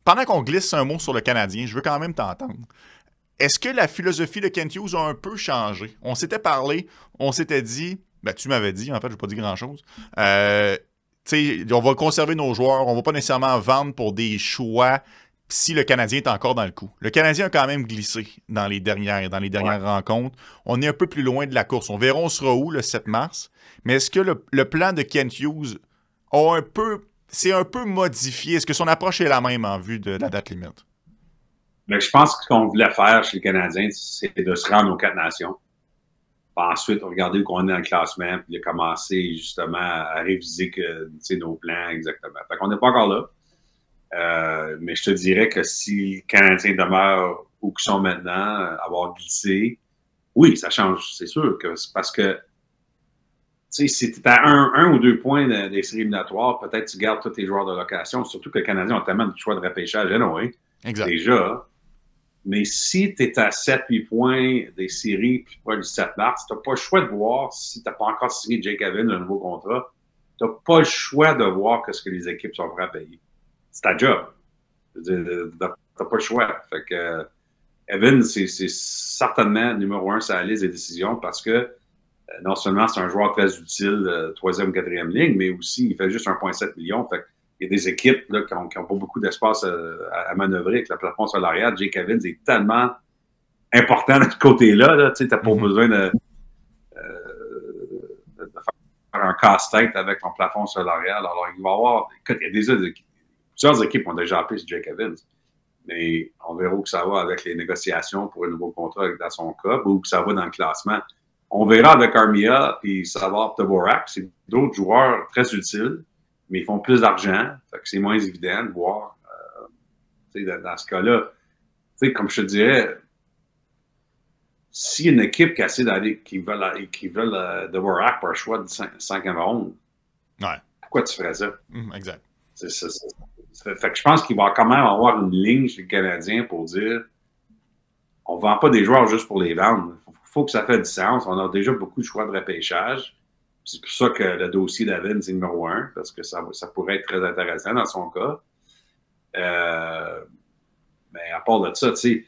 Pendant qu'on glisse un mot sur le Canadien, je veux quand même t'entendre. Est-ce que la philosophie de Kent Hughes a un peu changé? On s'était parlé, on s'était dit, ben tu m'avais dit, en fait, je n'ai pas dit grand-chose. On va conserver nos joueurs, on ne va pas nécessairement vendre pour des choix si le Canadien est encore dans le coup. Le Canadien a quand même glissé dans les dernières rencontres. On est un peu plus loin de la course. On verra on sera où le 7 mars. Mais est-ce que le plan de Kent Hughes c'est un peu modifié? Est-ce que son approche est la même en vue de la date limite? Mais je pense que ce qu'on voulait faire chez les Canadiens, c'est de se rendre aux 4 nations. Puis ensuite, regarder où on est dans le classement, puis de commencer justement à réviser nos plans exactement. Fait qu'on n'est pas encore là. Mais je te dirais que si les Canadiens demeurent où ils sont maintenant, avoir glissé, oui, ça change, c'est sûr. Parce que si tu es à un ou 2 points des séries éliminatoires, peut-être tu gardes tous tes joueurs de location, surtout que les Canadiens ont tellement de choix de repêchage exact. Déjà. Mais si tu es à 7-8 points des séries puis pas le 7 mars, tu n'as pas le choix de voir si tu n'as pas encore signé Jake Evans un nouveau contrat. Tu n'as pas le choix de voir ce que les équipes sont prêtes à payer. C'est ta job. Tu n'as pas le choix. Fait que Evans, c'est certainement numéro 1 sur la liste des décisions parce que non seulement c'est un joueur très utile, 3e, 4e ligne, mais aussi il fait juste 1,7 million. Fait que il y a des équipes là, qui n'ont pas beaucoup d'espace à manœuvrer avec le plafond salarial. Jake Evans est tellement important de ce côté-là. Là, tu n'as pas besoin de faire un casse-tête avec ton plafond salarial. Alors, il va y avoir... Écoute, il y a plusieurs équipes qui ont déjà appelé sur Jake Evans. Mais on verra où que ça va avec les négociations pour un nouveau contrat dans son cas, ou où que ça va dans le classement. On verra avec Armia et Savard Dvorak. C'est d'autres joueurs très utiles. Mais ils font plus d'argent, fait que c'est moins évident de voir. Dans ce cas-là, comme je te dirais, s'il y a une équipe qui essaie d'aller, qui veulent Dvorak par choix de 5e ronde, pourquoi tu ferais ça? Exact. Fait que je pense qu'il va quand même avoir une ligne chez le Canadien pour dire on ne vend pas des joueurs juste pour les vendre. Il faut que ça fasse du sens. On a déjà beaucoup de choix de repêchage. C'est pour ça que le dossier d'Evans est numéro 1, parce que ça pourrait être très intéressant dans son cas. Mais à part de ça, tu sais,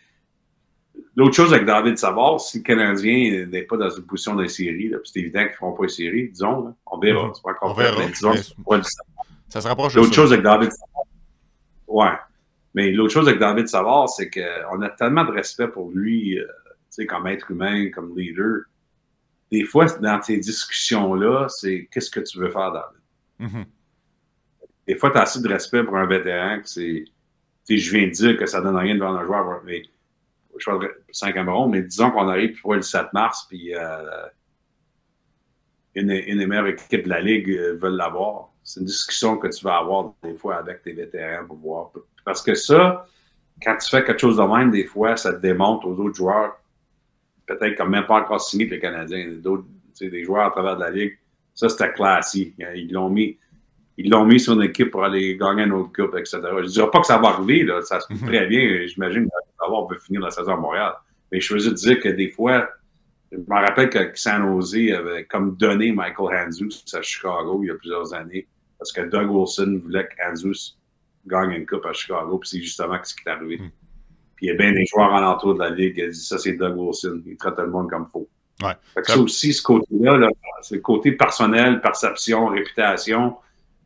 l'autre chose avec David Savard, si le Canadien n'est pas dans une position de série, c'est évident qu'ils ne feront pas une série, disons, là, on verra. C'est pas encore fait, mais disons, ça se rapproche. L'autre chose avec David Savard, ouais. Mais l'autre chose avec David Savard, c'est qu'on a tellement de respect pour lui, tu sais, comme être humain, comme leader. Des fois, dans ces discussions-là, c'est qu'est-ce que tu veux faire, David? Des fois, tu as assez de respect pour un vétéran que c'est. Tu sais, je viens de dire que ça donne rien devant un joueur, mais je parle 5e ronde, mais disons qu'on arrive pour le 7 mars, puis une des meilleures équipes de la Ligue veulent l'avoir. C'est une discussion que tu vas avoir des fois avec tes vétérans pour voir. Parce que ça, quand tu fais quelque chose de même, des fois, ça te démontre aux autres joueurs, peut-être comme même pas encore signé avec les Canadiens, d'autres, des joueurs à travers de la Ligue. Ça, c'était classique. Ils l'ont mis sur une équipe pour aller gagner une autre coupe, etc. Je ne dirais pas que ça va arriver, là. Ça se peut très bien. J'imagine qu'on veut finir la saison à Montréal. Mais je veux juste dire que des fois, je me rappelle que San Jose avait comme donné Michael Handzus à Chicago il y a plusieurs années, parce que Doug Wilson voulait que Handzus gagne une coupe à Chicago, puis c'est justement ce qui est arrivé. Puis il y a bien des joueurs alentour de la Ligue qui ont dit ça, c'est Doug Wilson. Il traite tout le monde comme faux. Ouais. Ça aussi, ce côté-là, là, c'est le côté personnel, perception, réputation.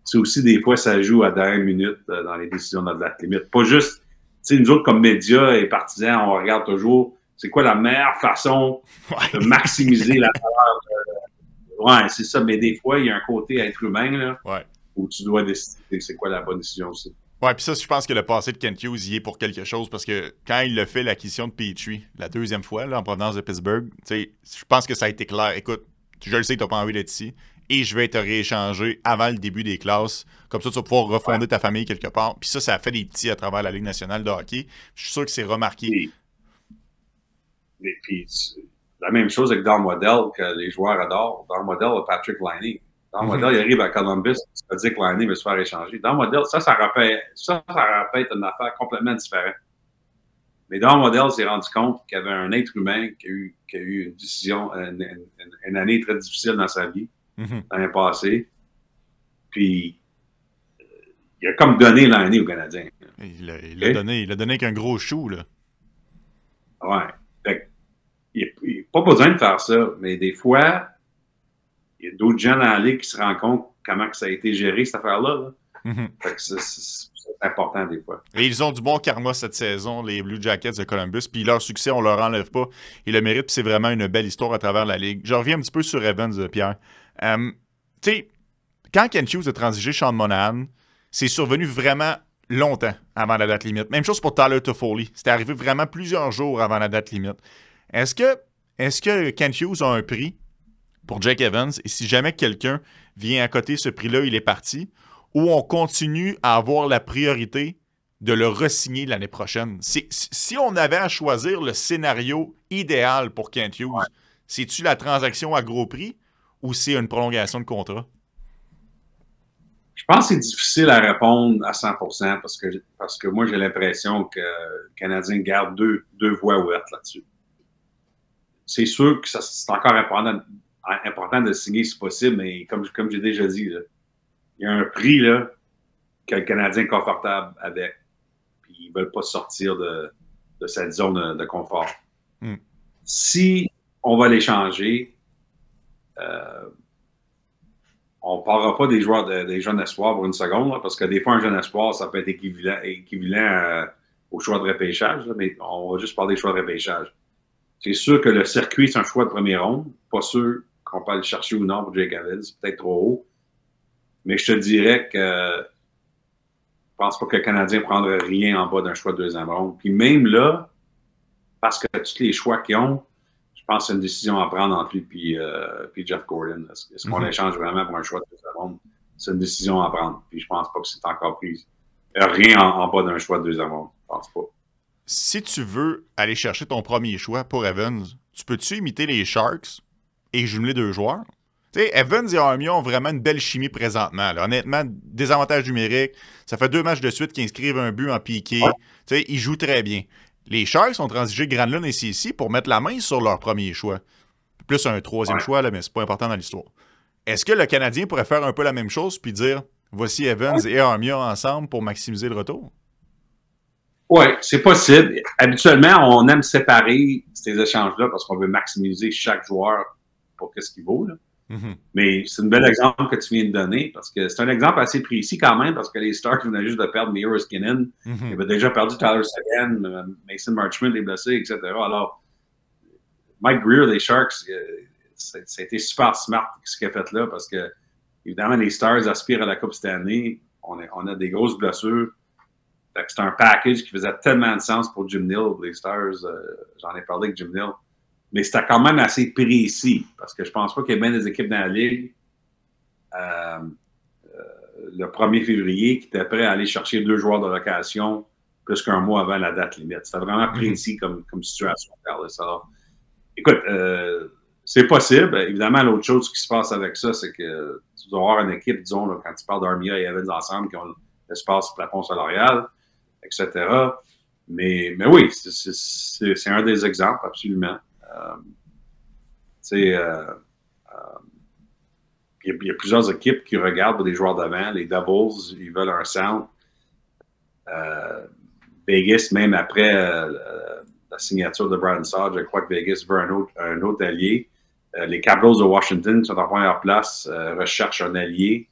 C'est aussi, des fois, ça joue à dernière minute dans les décisions de la date limite. Pas juste, tu sais, nous autres, comme médias et partisans, on regarde toujours c'est quoi la meilleure façon de maximiser la valeur. Ouais, c'est ça. Mais des fois, il y a un côté être humain, là, où tu dois décider c'est quoi la bonne décision aussi. Ouais, puis ça, je pense que le passé de Kent Hughes y est pour quelque chose, parce que quand il a fait l'acquisition de Petrie, la deuxième fois, là, en provenance de Pittsburgh, tu sais, je pense que ça a été clair. Écoute, je le sais que tu n'as pas envie d'être ici, et je vais te rééchanger avant le début des classes. Comme ça, tu vas pouvoir refonder ta famille quelque part. Puis ça a fait des petits à travers la Ligue nationale de hockey. Je suis sûr que c'est remarqué. Et puis, la même chose avec Don Waddell, que les joueurs adorent. Don Waddell et Patrick Laine. Don Waddell, il arrive à Columbus, ça veut dire que Laine va se faire échanger. Don Waddell, ça aurait pu être une affaire complètement différente. Mais Don Waddell s'est rendu compte qu'il y avait un être humain qui a eu une décision, une année très difficile dans sa vie, l'année passée. Puis, il a comme donné l'année aux Canadiens. Il l'a donné avec un gros chou, là. Ouais. Fait il n'y a pas besoin de faire ça, mais des fois, il y a d'autres gens dans la Ligue qui se rendent compte comment que ça a été géré, cette affaire-là. Fait que c'est important des fois. Et ils ont du bon karma cette saison, les Blue Jackets de Columbus, puis leur succès, on leur enlève pas. Ils le méritent, puis c'est vraiment une belle histoire à travers la Ligue. Je reviens un petit peu sur Evans, Pierre. Tu sais, quand Kent Hughes a transigé Sean Monahan, c'est survenu vraiment longtemps avant la date limite. Même chose pour Tyler Toffoli. C'était arrivé vraiment plusieurs jours avant la date limite. Est-ce que Kent Hughes a un prix pour Jake Evans, et si jamais quelqu'un vient à côté ce prix-là, il est parti, ou on continue à avoir la priorité de le re-signer l'année prochaine? Si on avait à choisir le scénario idéal pour Kent Hughes, c'est-tu la transaction à gros prix ou c'est une prolongation de contrat? Je pense que c'est difficile à répondre à 100% parce que moi, j'ai l'impression que le Canadien garde deux voies ouvertes là-dessus. C'est sûr que c'est encore important de le signer si possible, mais comme j'ai déjà dit, là, il y a un prix là, que le Canadien est confortable avec. Puis ils ne veulent pas sortir de cette zone de confort. Si on va l'échanger, on ne parlera pas des joueurs des jeunes espoirs pour une seconde, là, parce que des fois, un jeune espoir, ça peut être équivalent au choix de repêchage, là, mais on va juste parler des choix de repêchage. C'est sûr que le circuit, c'est un choix de première ronde. Pas sûr qu'on peut aller chercher ou non pour Jake Evans. C'est peut-être trop haut. Mais je te dirais que je pense pas que le Canadien prendrait rien en bas d'un choix de deuxième ronde. Puis même là, parce que tous les choix qu'ils ont, je pense que c'est une décision à prendre entre lui et Jeff Gordon. Est-ce qu'on l'échange vraiment pour un choix de deuxième ronde? C'est une décision à prendre. Puis je pense pas que c'est encore pris. Rien en bas d'un choix de deuxième ronde. Je pense pas. Si tu veux aller chercher ton premier choix pour Evans, tu peux-tu imiter les Sharks et jumeler deux joueurs? Tu sais, Evans et Armia ont vraiment une belle chimie présentement. Là. Honnêtement, désavantage numérique. Ça fait 2 matchs de suite qu'ils inscrivent un but en piqué. Ouais. Tu sais, ils jouent très bien. Les Sharks ont transigé Granlund et Ceci pour mettre la main sur leur premier choix. Plus un troisième choix, là, mais c'est pas important dans l'histoire. Est-ce que le Canadien pourrait faire un peu la même chose puis dire voici Evans et Armia ensemble pour maximiser le retour? Oui, c'est possible. Habituellement, on aime séparer ces échanges-là parce qu'on veut maximiser chaque joueur pour ce qu'il vaut. Là. Mm-hmm. Mais c'est un bel exemple que tu viens de donner parce que c'est un exemple assez précis quand même parce que les Stars venaient juste de perdre Miro Skinner. Ils avaient déjà perdu Tyler Seguin, Mason Marchment est blessé, etc. Alors, Mike Greer, les Sharks, ça a été super smart ce qu'il a fait là parce que, évidemment, les Stars aspirent à la Coupe cette année. On a des grosses blessures. C'est un package qui faisait tellement de sens pour Jim Nill, les Stars. J'en ai parlé avec Jim Nill. Mais c'était quand même assez précis parce que je pense pas qu'il y ait bien des équipes dans la Ligue le 1er février qui étaient prêts à aller chercher 2 joueurs de location plus qu'un mois avant la date limite. C'était vraiment précis comme situation. Alors, écoute, c'est possible. Évidemment, l'autre chose qui se passe avec ça, c'est que tu dois avoir une équipe, disons, là, quand tu parles d'Armia et Evans ensemble, qui ont l'espace plafond salarial, etc. Mais oui, c'est un des exemples, absolument. Il y a plusieurs équipes qui regardent des joueurs d'avant. Les Devils, ils veulent un centre. Vegas, même après la signature de Brandon Saad, je crois que Vegas veut un autre allié. Les Capitals de Washington, qui sont en première place, recherchent un allié.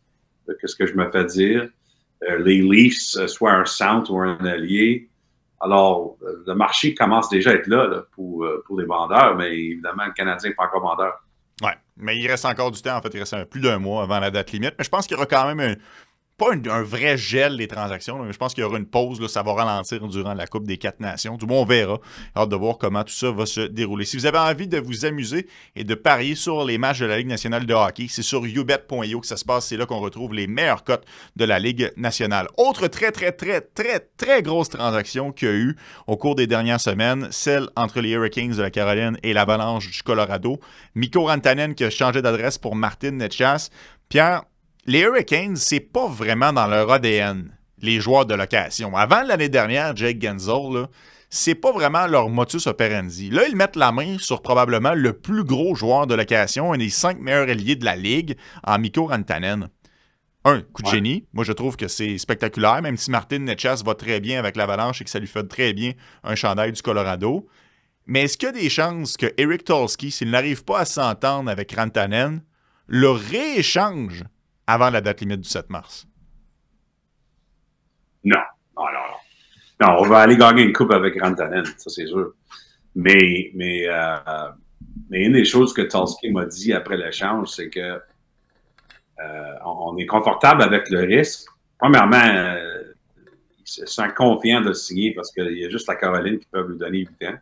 Qu'est-ce que je me fais dire? Les Leafs, soit un centre ou un allié. Alors, le marché commence déjà à être là pour les vendeurs, mais évidemment, le Canadien n'est pas encore vendeur. Oui, mais il reste encore du temps. En fait, il reste plus d'un mois avant la date limite. Mais je pense qu'il y aura quand même pas un vrai gel des transactions, mais je pense qu'il y aura une pause. Là, ça va ralentir durant la Coupe des 4 Nations. Du moins, on verra. Hâte de voir comment tout ça va se dérouler. Si vous avez envie de vous amuser et de parier sur les matchs de la Ligue nationale de hockey, c'est sur youbet.io que ça se passe. C'est là qu'on retrouve les meilleures cotes de la Ligue nationale. Autre très grosse transaction qu'il y a eu au cours des dernières semaines, celle entre les Hurricanes de la Caroline et l'Avalanche du Colorado. Mikko Rantanen qui a changé d'adresse pour Martin Necas. Pierre, les Hurricanes, c'est pas vraiment dans leur ADN, les joueurs de location. Avant l'année dernière, Jake Guentzel, c'est pas vraiment leur modus operandi. Là, ils mettent la main sur probablement le plus gros joueur de location, un des 5 meilleurs alliés de la Ligue, en Mikko Rantanen. Un coup de génie. Moi, je trouve que c'est spectaculaire, même si Martin Necas va très bien avec l'Avalanche et que ça lui fait très bien un chandail du Colorado. Mais est-ce qu'il y a des chances que Eric Tulsky, s'il n'arrive pas à s'entendre avec Rantanen, le rééchange avant la date limite du 7 mars? Non, on va aller gagner une coupe avec Rantanen, ça c'est sûr. Mais une des choses que Tulsky m'a dit après l'échange, c'est que on est confortable avec le risque. Premièrement, il se sent confiant de le signer parce qu'il y a juste la Caroline qui peut lui donner 8 ans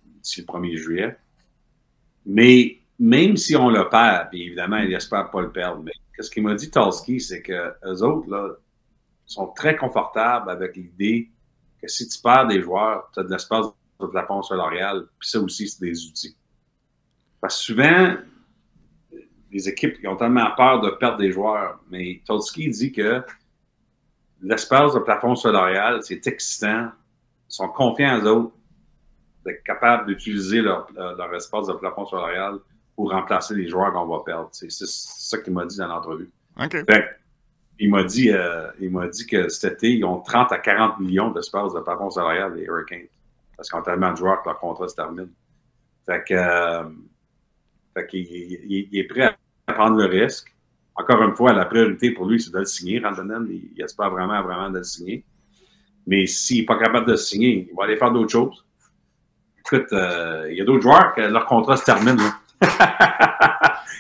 d'ici le 1er juillet. Mais même si on le perd, puis évidemment, il espère pas le perdre, mais ce qu'il m'a dit Tulsky, c'est que eux autres là, sont très confortables avec l'idée que si tu perds des joueurs, tu as de l'espace de plafond salarial, puis ça aussi, c'est des outils. Parce que souvent, les équipes ont tellement peur de perdre des joueurs, mais Tulsky dit que l'espace de plafond salarial, c'est excitant, ils sont confiants eux autres d'être capables d'utiliser leur espace de plafond salarial pour remplacer les joueurs qu'on va perdre. C'est ça qu'il m'a dit dans l'entrevue. OK. Il m'a dit que cet été, ils ont 30 à 40 millions d'espace de plafond salarial, les Hurricanes. Parce qu'ils ont tellement de joueurs que leur contrat se termine. Fait qu'il est prêt à prendre le risque. Encore une fois, la priorité pour lui, c'est de le signer. Rantanen, il espère vraiment de le signer. Mais s'il n'est pas capable de le signer, il va aller faire d'autres choses. Écoute, il y a d'autres joueurs que leur contrat se termine. Là.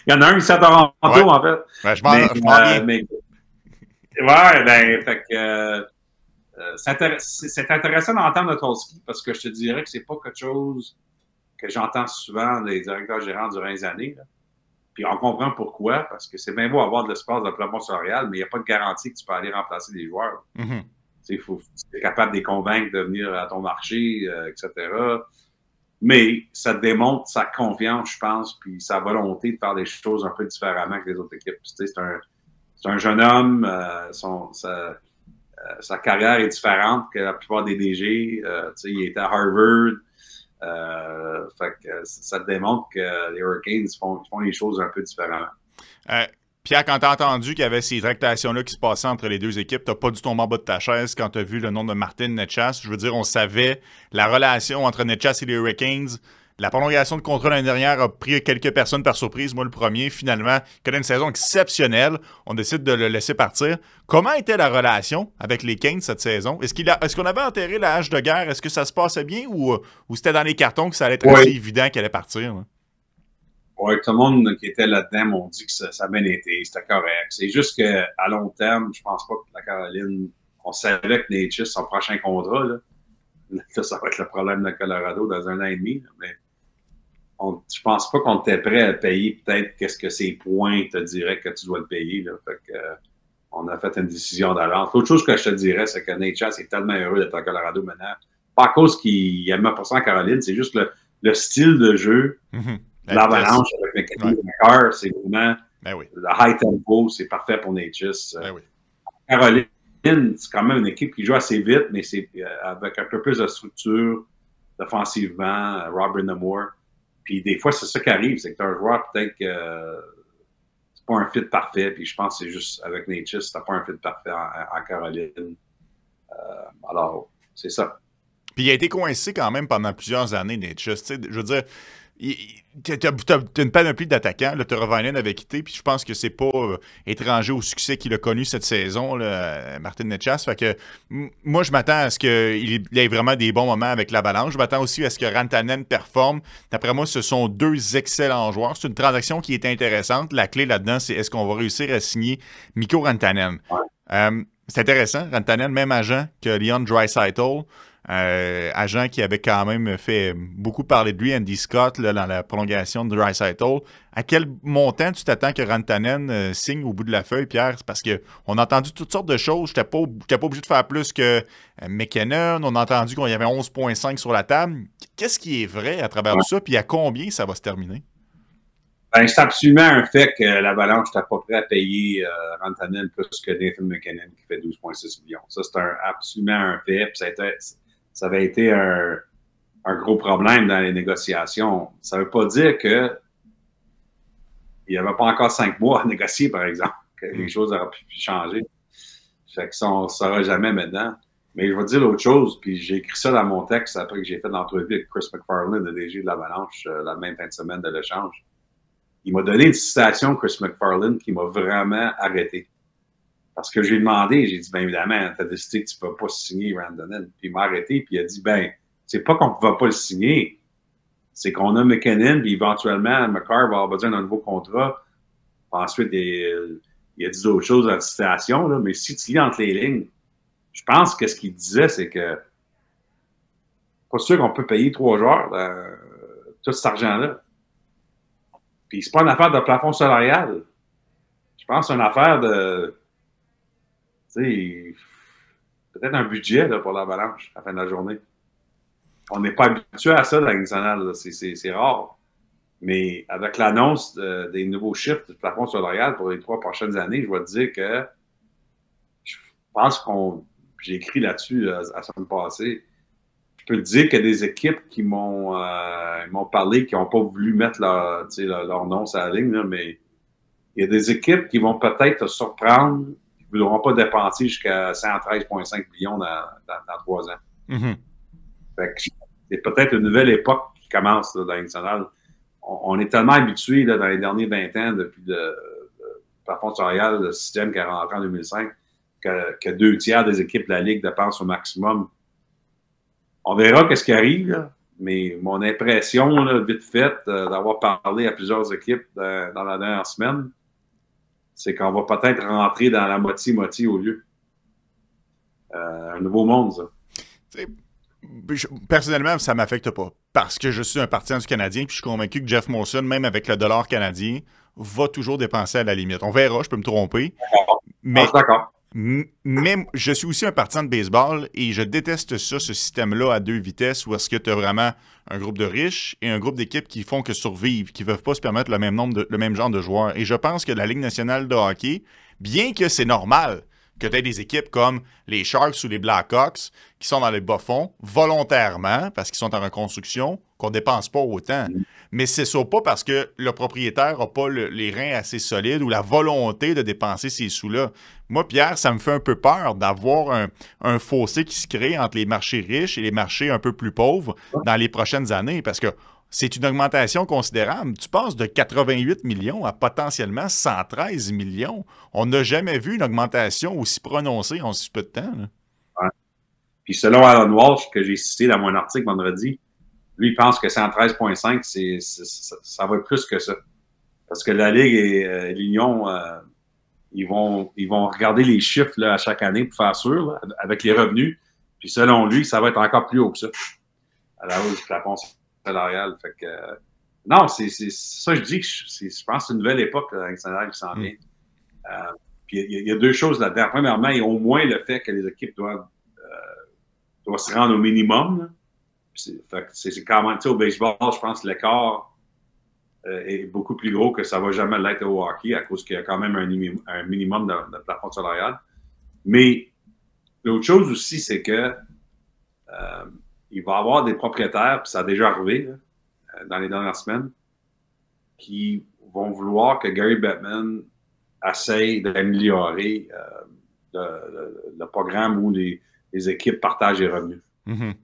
Il y en a un ici à Toronto, en fait. Ouais, je m'en fait que c'est intéressant d'entendre de Tulsky parce que je te dirais que c'est pas quelque chose que j'entends souvent des directeurs gérants durant les années. Là. Puis on comprend pourquoi, parce que c'est bien beau avoir de l'espace de plafond salarial, mais il n'y a pas de garantie que tu peux aller remplacer des joueurs. Il faut être capable de les convaincre de venir à ton marché, etc. Mais ça démontre sa confiance, je pense, puis sa volonté de faire des choses un peu différemment que les autres équipes. C'est un jeune homme, sa carrière est différente que la plupart des DG. Il était à Harvard. Fait que ça démontre que les Hurricanes font les choses un peu différemment. Pierre, quand tu as entendu qu'il y avait ces tractations-là qui se passaient entre les deux équipes, tu n'as pas dû tomber en bas de ta chaise quand tu as vu le nom de Martin Necas. Je veux dire, on savait la relation entre Necas et les Hurricanes. La prolongation de contrat l'année dernière a pris quelques personnes par surprise. Moi, le premier, finalement, il connaît une saison exceptionnelle. On décide de le laisser partir. Comment était la relation avec les Canes cette saison? Est-ce qu'on avait enterré la hache de guerre? Est-ce que ça se passait bien ou c'était dans les cartons que ça allait être assez évident qu'elle allait partir? Là? Oui, tout le monde qui était là-dedans m'ont dit que ça a bien été, c'était correct. C'est juste qu'à long terme, je pense pas que la Caroline, on savait que Necas, son prochain contrat, là, ça va être le problème de Colorado dans 1 an et demi, là, mais je pense pas qu'on était prêt à payer peut-être qu'est-ce que ces points te diraient que tu dois le payer. Là. Fait que, on a fait une décision d'avance. L'autre chose que je te dirais, c'est que Necas est tellement heureux d'être en Colorado maintenant. Pas à cause qu'il aime pas ça en Caroline, c'est juste le style de jeu. L'avalanche avec mécanique de cœur, c'est vraiment le high tempo, c'est parfait pour Necas. Caroline, c'est quand même une équipe qui joue assez vite, mais c'est avec un peu plus de structure offensivement, Robert Namor. Puis des fois, c'est ça qui arrive, c'est que tu as un joueur peut-être que c'est pas un fit parfait, puis je pense que c'est juste avec Necas, c'était pas un fit parfait en Caroline. Alors, c'est ça. Puis il a été coincé quand même pendant plusieurs années, Necas. Je veux dire, t'as une panoplie d'attaquants. Le Teravainen avait quitté, puis je pense que c'est pas étranger au succès qu'il a connu cette saison, là, Martin Necas. Fait que moi, je m'attends à ce qu'il ait vraiment des bons moments avec l'Avalanche. Je m'attends aussi à ce que Rantanen performe. D'après moi, ce sont 2 excellents joueurs. C'est une transaction qui est intéressante. La clé là-dedans, c'est est-ce qu'on va réussir à signer Mikko Rantanen? C'est intéressant. Rantanen, même agent que Leon Draisaitl. Agent qui avait quand même fait beaucoup parler de lui, Andy Scott, là, dans la prolongation de Draisaitl. À quel montant tu t'attends que Rantanen signe au bout de la feuille, Pierre? C'est parce qu'on a entendu toutes sortes de choses. Je n'étais pas obligé de faire plus que McKinnon. On a entendu qu'il y avait 11,5 sur la table. Qu'est-ce qui est vrai à travers tout ça? Puis à combien ça va se terminer? Ben, c'est absolument un fait que l'Avalanche n'était pas prêt à payer Rantanen plus que Nathan McKinnon qui fait 12,6 millions. Ça, c'est absolument un fait. Puis ça avait été un gros problème dans les négociations. Ça ne veut pas dire que il n'y avait pas encore 5 mois à négocier, par exemple, que les choses auraient pu changer. Fait que ça, on ne saura jamais maintenant. Mais je vais dire l'autre chose, puis j'ai écrit ça dans mon texte après que j'ai fait l'entrevue avec Chris McFarland, le DG de l'Avalanche, la même fin de semaine de l'échange. Il m'a donné une citation, Chris McFarland, qui m'a vraiment arrêté. Parce que j'ai demandé, j'ai dit, bien évidemment, tu as décidé que tu ne peux pas signer Rantanen. Puis il m'a arrêté, puis il a dit, ben, c'est pas qu'on ne va pas le signer, c'est qu'on a McKinnon, puis éventuellement, McCarr va avoir besoin d'un nouveau contrat. Ensuite, il a dit d'autres choses dans la citation, là, mais si tu lis entre les lignes, je pense que ce qu'il disait, c'est que pas sûr qu'on peut payer 3 joueurs tout cet argent-là. Puis c'est pas une affaire de plafond salarial. Je pense que c'est une affaire de... Tu sais, peut-être un budget là, pour l'Avalanche à la fin de la journée. On n'est pas habitué à ça dans la Ligue nationale. C'est rare. Mais avec l'annonce des nouveaux chiffres du plafond salarial pour les 3 prochaines années, je vais te dire que je pense qu'on... J'ai écrit là-dessus la semaine passée. Je peux te dire qu'il y a des équipes qui m'ont parlé, qui n'ont pas voulu mettre leur nom sur la ligne, là, mais il y a des équipes qui vont peut-être te surprendre, qui ne voudront pas dépenser jusqu'à 113,5 millions dans 3 ans. Mm-hmm. Fait que c'est peut-être une nouvelle époque qui commence là, dans la nationale. On est tellement habitués dans les derniers 20 ans, depuis le plafond salarial, le système qui est rentré en 2005, que 2 tiers des équipes de la Ligue dépensent au maximum. On verra ce qui arrive, là, mais mon impression, là, vite faite, d'avoir parlé à plusieurs équipes dans la dernière semaine, c'est qu'on va peut-être rentrer dans la moitié-moitié au lieu. Un nouveau monde, ça. Personnellement, ça ne m'affecte pas. Parce que je suis un partisan du Canadien, puis je suis convaincu que Jeff Molson, même avec le dollar canadien, va toujours dépenser à la limite. On verra, je peux me tromper. Mais, d'accord. Mais je suis aussi un partisan de baseball et je déteste ça, ce système-là à 2 vitesses où est-ce que tu as vraiment un groupe de riches et un groupe d'équipes qui font que survivre, qui ne peuvent pas se permettre le même genre de joueurs. Et je pense que la Ligue nationale de hockey, bien que c'est normal que tu aies des équipes comme les Sharks ou les Blackhawks qui sont dans les bas-fonds volontairement parce qu'ils sont en reconstruction, qu'on ne dépense pas autant. Mais c'est ça pas parce que le propriétaire n'a pas les reins assez solides ou la volonté de dépenser ces sous-là. Moi, Pierre, ça me fait un peu peur d'avoir un fossé qui se crée entre les marchés riches et les marchés un peu plus pauvres dans les prochaines années parce que c'est une augmentation considérable. Tu passes de 88 millions à potentiellement 113 millions. On n'a jamais vu une augmentation aussi prononcée en si peu de temps. Ouais. Puis selon Alan Walsh, que j'ai cité dans mon article vendredi, lui, il pense que 113,5, ça va être plus que ça. Parce que la Ligue et l'Union, ils vont regarder les chiffres là, à chaque année pour faire sûr, là, avec les revenus. Puis selon lui, ça va être encore plus haut que ça, à la hausse du plafond salarial. Fait que, non, c'est ça je dis que je pense que c'est une nouvelle époque dans l'actionnaire qui s'en vient. Puis il y a deux choses là-dedans. Premièrement, il y a au moins le fait que les équipes doivent se rendre au minimum. Là. C'est quand même, tu sais, au baseball, je pense que l'écart est beaucoup plus gros que ça va jamais l'être au hockey à cause qu'il y a quand même un minimum de plafond salarial. Mais l'autre chose aussi, c'est que il va y avoir des propriétaires, puis ça a déjà arrivé là, dans les dernières semaines, qui vont vouloir que Gary Bettman essaye d'améliorer le programme où les équipes partagent les revenus. Mm-hmm.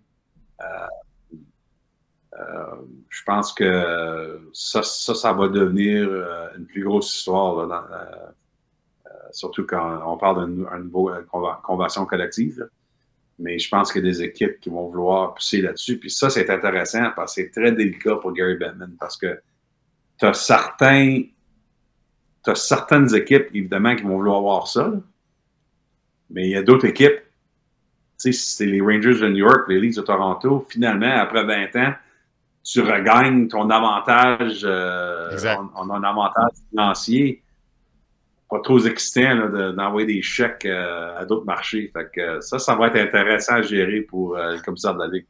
Je pense que ça va devenir une plus grosse histoire, là, surtout quand on parle d'une nouvelle convention collective. Là. Mais je pense qu'il y a des équipes qui vont vouloir pousser là-dessus. Puis ça, c'est intéressant parce que c'est très délicat pour Gary Bettman parce que tu as certaines équipes, évidemment, qui vont vouloir voir ça. Là. Mais il y a d'autres équipes, tu sais, c'est les Rangers de New York, les Leafs de Toronto, finalement, après 20 ans, tu regagnes ton avantage, on a un avantage financier pas trop excitant là, d'envoyer des chèques à d'autres marchés. Fait que ça va être intéressant à gérer pour le commissaire de la Ligue.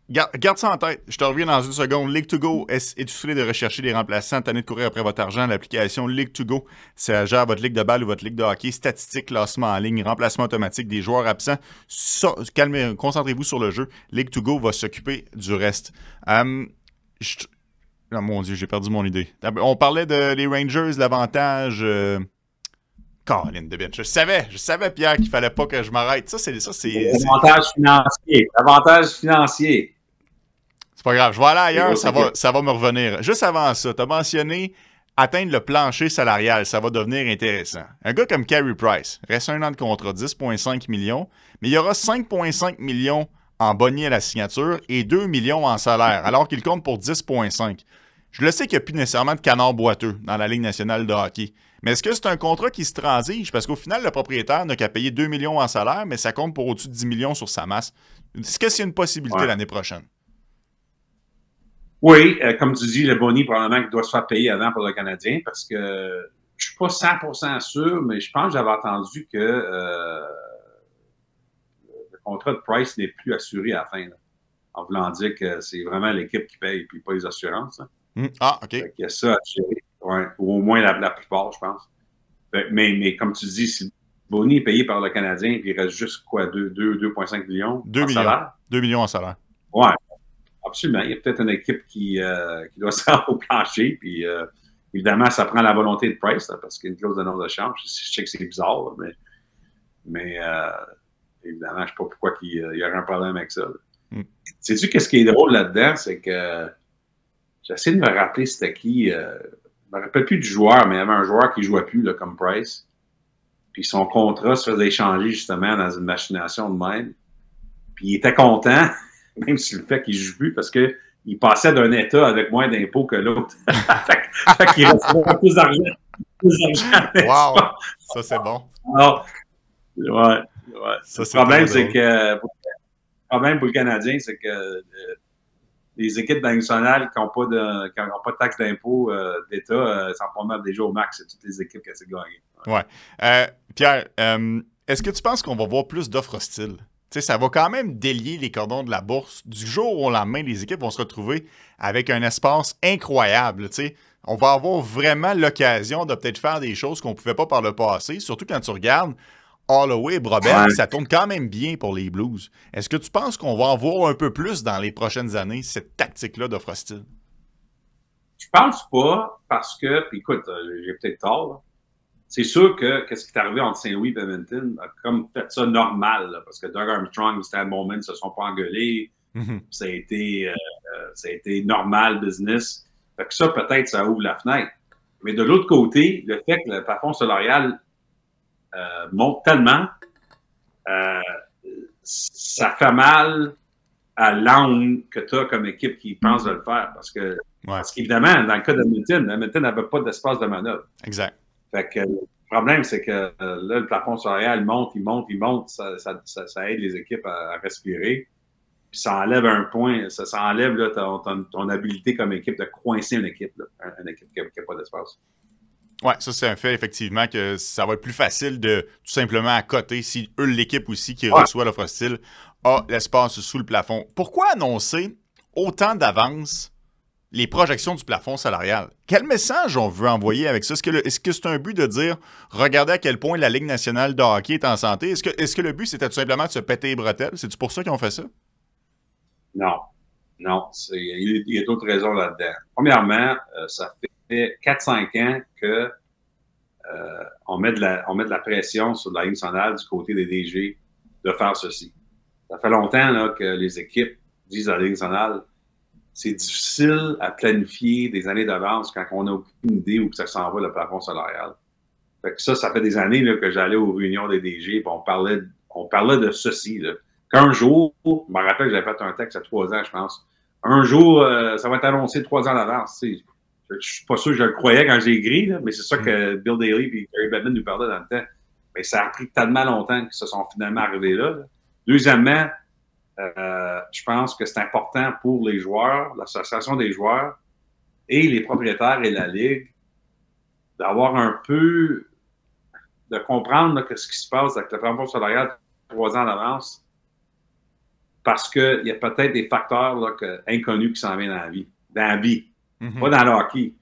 Garde ça en tête. Je te reviens dans une seconde. League2Go est soufflé de rechercher des remplaçants. Tannez de courir après votre argent. L'application League2Go, ça gère votre ligue de balle ou votre ligue de hockey. Statistiques, classement en ligne, remplacement automatique des joueurs absents. Calmez, concentrez-vous sur le jeu. League2Go va s'occuper du reste. Oh, mon Dieu, j'ai perdu mon idée. On parlait de les Rangers, l'avantage... Colin de Ben. Je savais, Pierre, qu'il fallait pas que je m'arrête. L'avantage financier. L'avantage financier. C'est pas grave. Je vais aller ailleurs, ça va me revenir. Juste avant ça, tu as mentionné atteindre le plancher salarial. Ça va devenir intéressant. Un gars comme Carey Price, reste un an de contrat, 10,5 millions, mais il y aura 5,5 millions en bonnier à la signature et 2 millions en salaire, alors qu'il compte pour 10,5. Je le sais qu'il n'y a plus nécessairement de canard boiteux dans la Ligue nationale de hockey. Mais est-ce que c'est un contrat qui se transige? Parce qu'au final, le propriétaire n'a qu'à payer 2 millions en salaire, mais ça compte pour au-dessus de 10 millions sur sa masse. Est-ce que c'est une possibilité l'année prochaine? Oui, comme tu dis, le boni, probablement qu'il doit se faire payer avant pour le Canadien, parce que je ne suis pas 100% sûr, mais je pense que j'avais entendu que le contrat de Price n'est plus assuré à la fin. Là, en voulant dire que c'est vraiment l'équipe qui paye, puis pas les assurances. Ah, OK. Il y a ça à gérer. Ouais, ou au moins la plupart, je pense. Mais comme tu dis, si Boni est payé par le Canadien, puis il reste juste quoi, 2,5 millions 2 en millions. salaire? 2 millions en salaire. Oui, absolument. Il y a peut-être une équipe qui doit se rendre au plancher, puis évidemment, ça prend la volonté de Price, là, parce qu'il y a une clause de non-échange. Je sais que c'est bizarre, là, mais évidemment, je ne sais pas pourquoi il y aurait un problème avec ça. Sais-tu qu'est-ce qui est drôle là-dedans? C'est que j'essaie de me rappeler c'était qui. Je ne me rappelle plus du joueur, mais il y avait un joueur qui ne jouait plus là, comme Price. Puis son contrat se faisait échanger justement dans une machination de même. Puis il était content, même sur le fait qu'il ne joue plus, parce qu'il passait d'un État avec moins d'impôts que l'autre. fait qu'il restait plus d'argent. Wow! Ça, c'est bon. Alors, ouais. Ça, le problème, c'est que... Le problème pour le Canadien, c'est que... les équipes nationales qui n'ont pas de taxe d'impôt d'État sont pas mal déjà au max. C'est toutes les équipes qui essaient de gagner. Ouais. Pierre, est-ce que tu penses qu'on va voir plus d'offres hostiles? T'sais, ça va quand même délier les cordons de la bourse. Du jour au lendemain, les équipes vont se retrouver avec un espace incroyable. T'sais. On va avoir vraiment l'occasion de peut-être faire des choses qu'on ne pouvait pas par le passé. Surtout quand tu regardes, Holloway et Brobert, Ouais. ça tourne quand même bien pour les Blues. Est-ce que tu penses qu'on va en voir un peu plus dans les prochaines années, cette tactique-là de Frostil? Je pense pas, parce que, puis écoute, j'ai peut-être tort, là. C'est sûr que qu'est-ce qui est arrivé entre Saint-Louis et Edmonton a comme fait ça normal, là, parce que Doug Armstrong et Stan Bowman ne se sont pas engueulés. Ça a été normal business. Fait que ça, peut-être, ça ouvre la fenêtre. Mais de l'autre côté, le fait que le plafond salarial monte tellement, ça fait mal à l'angle que tu as comme équipe qui pense de le faire. Parce qu'évidemment, dans le cas d'Edmonton n'avait pas d'espace de manœuvre. Exact. Fait que le problème, c'est que là, le plafond salarial monte. Ça aide les équipes à respirer. Puis ça enlève un point, ça enlève là, ton habilité comme équipe de coincer une équipe, là, une équipe qui n'a pas d'espace. Oui, ça c'est un fait, effectivement, que ça va être plus facile de tout simplement accoter si eux, l'équipe aussi qui reçoit l'offre hostile, a l'espace sous le plafond. Pourquoi annoncer autant d'avance les projections du plafond salarial? Quel message on veut envoyer avec ça? Est-ce que c'est un but de dire, regardez à quel point la Ligue nationale de hockey est en santé? Est-ce que le but, c'était tout simplement de se péter les bretelles? C'est-tu pour ça qu'ils ont fait ça? Non. Il y a d'autres raisons là-dedans. Premièrement, ça fait 4-5 ans que on met de la pression sur la Ligue nationale du côté des DG de faire ceci. Ça fait longtemps là, que les équipes disent à la Ligue nationale, c'est difficile à planifier des années d'avance quand on n'a aucune idée où ça s'en va le plafond salarial. Fait que ça fait des années là, que j'allais aux réunions des DG et on parlait de ceci. Là. Qu'un jour, je me rappelle que j'avais fait un texte à 3 ans, je pense. Un jour, ça va être annoncé 3 ans d'avance. Tu sais. Je suis pas sûr que je le croyais quand j'ai écrit, là, mais c'est ça que Bill Daly et Gary Bettman nous parlaient dans le temps. Mais ça a pris tellement longtemps qu'ils se sont finalement arrivés là. Deuxièmement, je pense que c'est important pour les joueurs, l'association des joueurs et les propriétaires et la Ligue d'avoir un peu, de comprendre là, que ce qui se passe avec le plafond salarial 3 ans d'avance, parce qu'il y a peut-être des facteurs là, inconnus qui s'en viennent dans la vie. Dans la vie. Mm-hmm. Pas dans le hockey,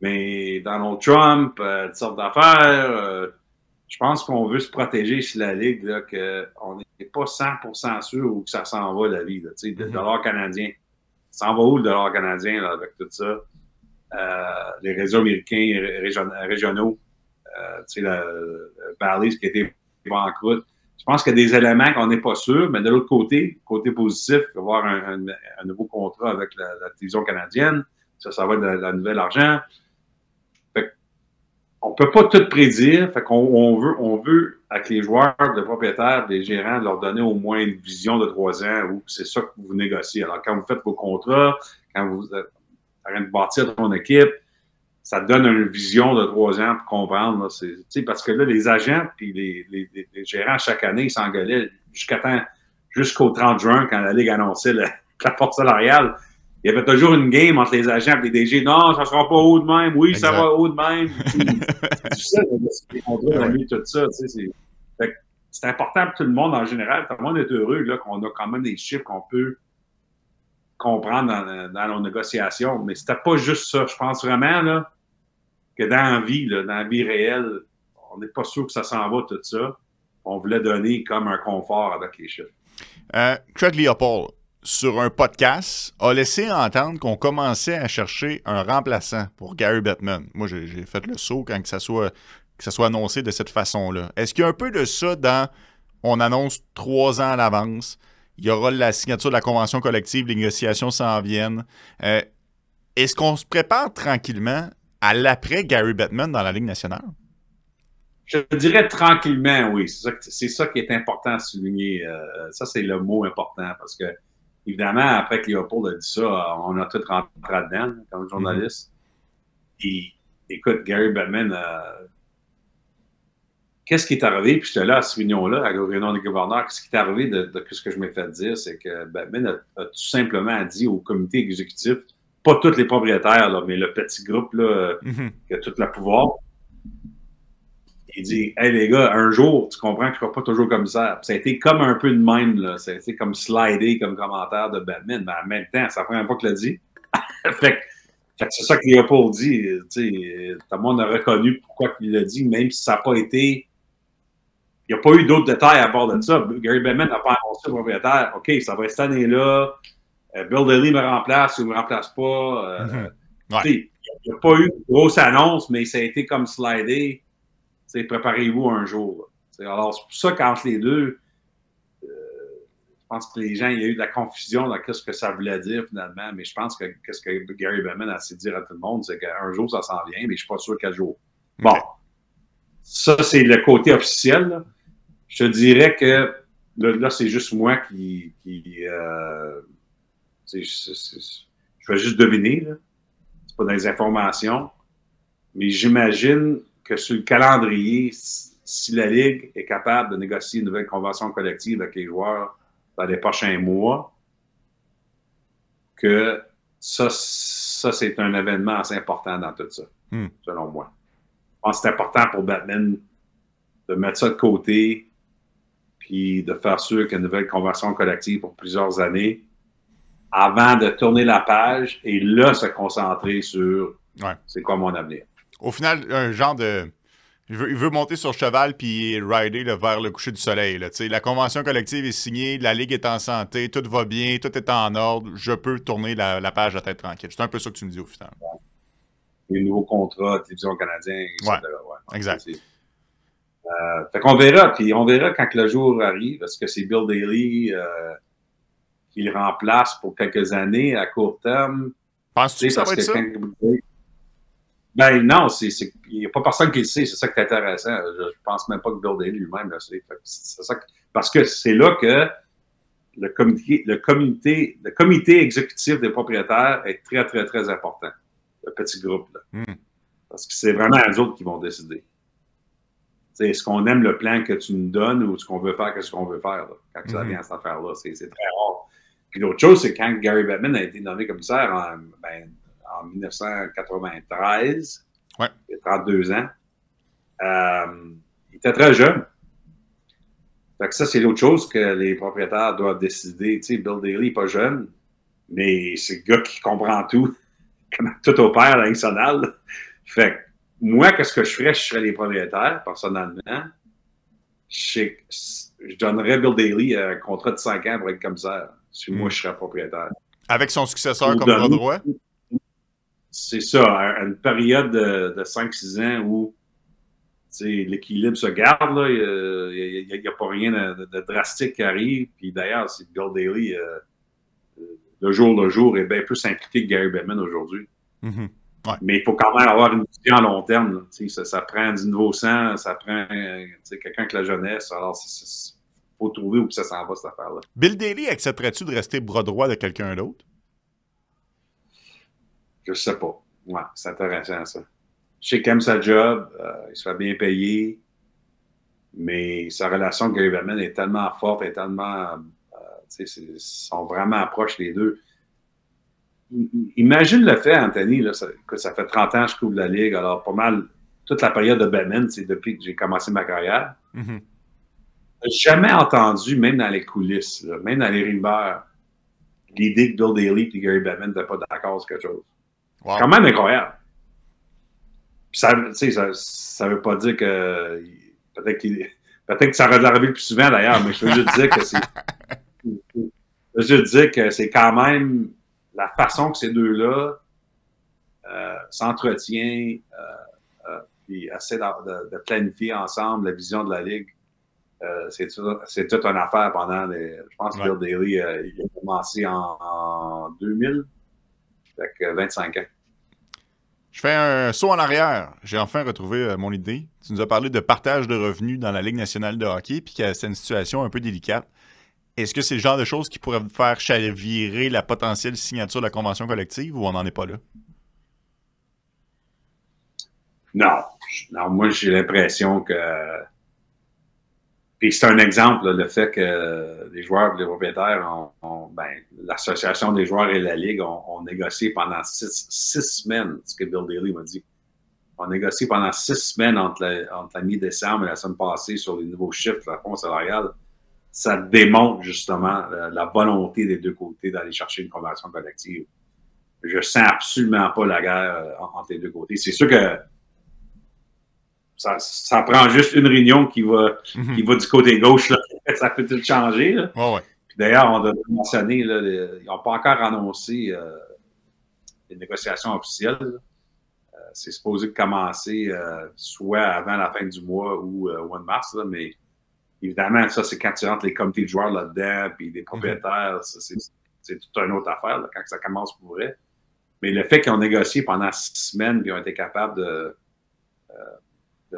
mais Donald Trump, toutes sortes d'affaires. Je pense qu'on veut se protéger sur la Ligue, là, qu'on n'est pas 100% sûr où que ça s'en va, la vie, là, le dollar canadien. Ça s'en va où, le dollar canadien, là, avec tout ça? Les réseaux américains régionaux, le Bally's qui a été banqueroute. Je pense qu'il y a des éléments qu'on n'est pas sûr, mais de l'autre côté positif, il va y avoir un nouveau contrat avec la télévision canadienne. Ça va être de la nouvelle argent. Fait on ne peut pas tout prédire. Fait qu'on on veut, avec les joueurs, les propriétaires, les gérants, leur donner au moins une vision de 3 ans où c'est ça que vous négociez. Alors, quand vous faites vos contrats, quand vous êtes en train de bâtir ton équipe, ça te donne une vision de 3 ans pour comprendre. Là, parce que là, les agents puis les gérants, chaque année, ils s'engueulaient jusqu'au 30 juin, quand la Ligue annonçait la force salariale. Il y avait toujours une game entre les agents et les DG. Non, ça ne sera pas haut de même. Oui, exact. Ça va haut de même. C'est difficile de contrôler la nuit, tout ça. C'est important pour tout le monde en général. Tout le monde est heureux là, qu'on a quand même des chiffres qu'on peut comprendre dans nos négociations. Mais c'était pas juste ça. Je pense vraiment là, que dans la vie réelle, on n'est pas sûr que ça s'en va, tout ça. On voulait donner comme un confort avec les chiffres. Craig Leopold, sur un podcast, a laissé entendre qu'on commençait à chercher un remplaçant pour Gary Bettman. Moi, j'ai fait le saut quand que ça soit annoncé de cette façon-là. Est-ce qu'il y a un peu de ça dans « on annonce 3 ans à l'avance, il y aura la signature de la convention collective, les négociations s'en viennent. Est-ce qu'on se prépare tranquillement à l'après Gary Bettman dans la Ligue nationale? » Je dirais tranquillement, oui. C'est ça qui est important à souligner. Ça, c'est le mot important parce que évidemment, après que Leopold a dit ça, on a tout rentré dedans comme journaliste. Et écoute, Gary Bettman, qu'est-ce qui est arrivé? Puis j'étais là à cette réunion-là, à la réunion des gouverneurs. Qu'est-ce qui est arrivé de ce que je m'ai fait dire? C'est que Bettman a tout simplement dit au comité exécutif, pas tous les propriétaires, là, mais le petit groupe là, qui a tout le pouvoir. Il dit, hey les gars, un jour, tu comprends que je ne serai pas toujours commissaire. Puis ça a été comme un peu de même, là. Ça a été comme slidé comme commentaire de Bettman, mais en même temps, c'est la première fois qu'il l'a dit. fait que c'est ça que Leopold dit. Tout le monde a reconnu pourquoi il l'a dit, même si ça n'a pas été. Il n'y a pas eu d'autres détails à part de ça. Gary Bettman n'a pas annoncé au propriétaire, OK, ça va être cette année-là, Bill Daly me remplace ou ne me remplace pas. Ouais. Il n'y a pas eu de grosse annonce, mais ça a été comme slidé. Préparez-vous un jour. Alors, c'est pour ça qu'entre les deux, je pense que les gens, il y a eu de la confusion dans ce que ça voulait dire finalement, mais je pense que ce que Gary Bettman a essayé de dire à tout le monde, c'est qu'un jour, ça s'en vient, mais je ne suis pas sûr quel jour. Bon, ça, c'est le côté officiel. Là. Je te dirais que là c'est juste moi qui je vais juste deviner, là. C'est pas dans les informations, mais j'imagine que sur le calendrier, si la Ligue est capable de négocier une nouvelle convention collective avec les joueurs dans les prochains mois, que ça c'est un événement assez important dans tout ça, selon moi. Je pense que c'est important pour Bettman de mettre ça de côté puis de faire sûr qu'il y a une nouvelle convention collective pour plusieurs années avant de tourner la page et là se concentrer sur c'est quoi mon avenir. Au final, un genre de... Il veut monter sur cheval puis rider là, vers le coucher du soleil. Là, la convention collective est signée, la Ligue est en santé, tout va bien, tout est en ordre, je peux tourner la page à tête tranquille. C'est un peu ça que tu me dis au final. Les nouveaux contrats, télévision canadienne, etc. Ouais, exact. Fait qu'on verra, puis on verra quand le jour arrive, parce que c'est Bill Daly qui le remplace pour quelques années à court terme. Penses-tu que ça va être ça? Ben non, il n'y a pas personne qui le sait, c'est ça qui est intéressant. Je pense même pas que Bill Daly lui-même le sait. Parce que c'est là que le comité exécutif des propriétaires est très, très, très important. Le petit groupe, là. Parce que c'est vraiment eux autres qui vont décider. Est-ce qu'on aime le plan que tu nous donnes ou ce qu'on veut faire, qu'est-ce qu'on veut faire, là, quand ça vient à cette affaire-là? C'est très rare. Puis l'autre chose, c'est quand Gary Bettman a été nommé commissaire en 1993, il a 32 ans, il était très jeune. Fait que ça, c'est l'autre chose que les propriétaires doivent décider. Tu sais, Bill Daly n'est pas jeune, mais c'est le gars qui comprend tout, comment tout opère à la Ligue nationale. Fait que moi, qu'est-ce que je ferais? Je serais les propriétaires, personnellement. Je donnerais Bill Daly un contrat de 5 ans pour être commissaire. Si moi, je serais propriétaire. Avec son successeur comme bras droit? C'est ça, une période de 5-6 ans où l'équilibre se garde. Il n'y a pas rien de drastique qui arrive. Puis d'ailleurs, c'est Bill Daly, le jour, est bien plus impliqué que Gary Bettman aujourd'hui. Ouais. Mais il faut quand même avoir une vision à long terme. Ça prend du nouveau sang, ça prend quelqu'un avec la jeunesse. Alors, il faut trouver où ça s'en va, cette affaire-là. Bill Daly, accepterais-tu de rester bras droit de quelqu'un d'autre? Je sais pas. Ouais, c'est intéressant, ça. Je sais qu'il aime sa job, il se fait bien payer, mais sa relation avec Gary Bettman est tellement forte, est tellement... ils sont vraiment proches, les deux. Imagine le fait, Anthony, là, que ça fait 30 ans que je couvre la Ligue, alors pas mal, toute la période de Bettman, c'est depuis que j'ai commencé ma carrière. Je n'ai jamais entendu, même dans les coulisses, là, même dans les rumeurs, l'idée que Bill Daly et Gary Bettman n'étaient pas d'accord sur quelque chose. Wow. C'est quand même incroyable. Ça ne veut pas dire que... Peut-être que ça aurait arrivé le plus souvent, d'ailleurs, mais je veux juste dire que c'est... Je veux juste dire que c'est quand même... La façon que ces deux-là s'entretiennent puis essaient de planifier ensemble la vision de la Ligue, c'est toute une affaire pendant les... Je pense que Bill Daly, il a commencé en 2000, avec 25 ans. Je fais un saut en arrière. J'ai enfin retrouvé mon idée. Tu nous as parlé de partage de revenus dans la Ligue nationale de hockey, puis que c'est une situation un peu délicate. Est-ce que c'est le genre de choses qui pourrait faire chavirer la potentielle signature de la convention collective ou on n'en est pas là? Non, moi j'ai l'impression que... Puis c'est un exemple, là, le fait que les joueurs et les propriétaires l'association des joueurs et la Ligue ont négocié pendant 6 semaines, ce que Bill Daly m'a dit. On a négocié pendant 6 semaines entre la mi-décembre et la semaine passée sur les nouveaux chiffres de la fonds salariale. Ça démontre justement la volonté des deux côtés d'aller chercher une convention collective. Je sens absolument pas la guerre entre les deux côtés. C'est sûr que ça prend juste une réunion qui va du côté gauche. Là. Ça peut tout changer. Là. Ouais. Puis d'ailleurs, on doit mentionner, là, ils n'ont pas encore annoncé les négociations officielles. C'est supposé commencer soit avant la fin du mois ou au mois de mars, là, mais évidemment, ça, c'est quand tu rentres les comités de joueurs là-dedans, puis les propriétaires, c'est toute une autre affaire là, quand ça commence pour vrai. Mais le fait qu'ils ont négocié pendant 6 semaines, puis ils ont été capables de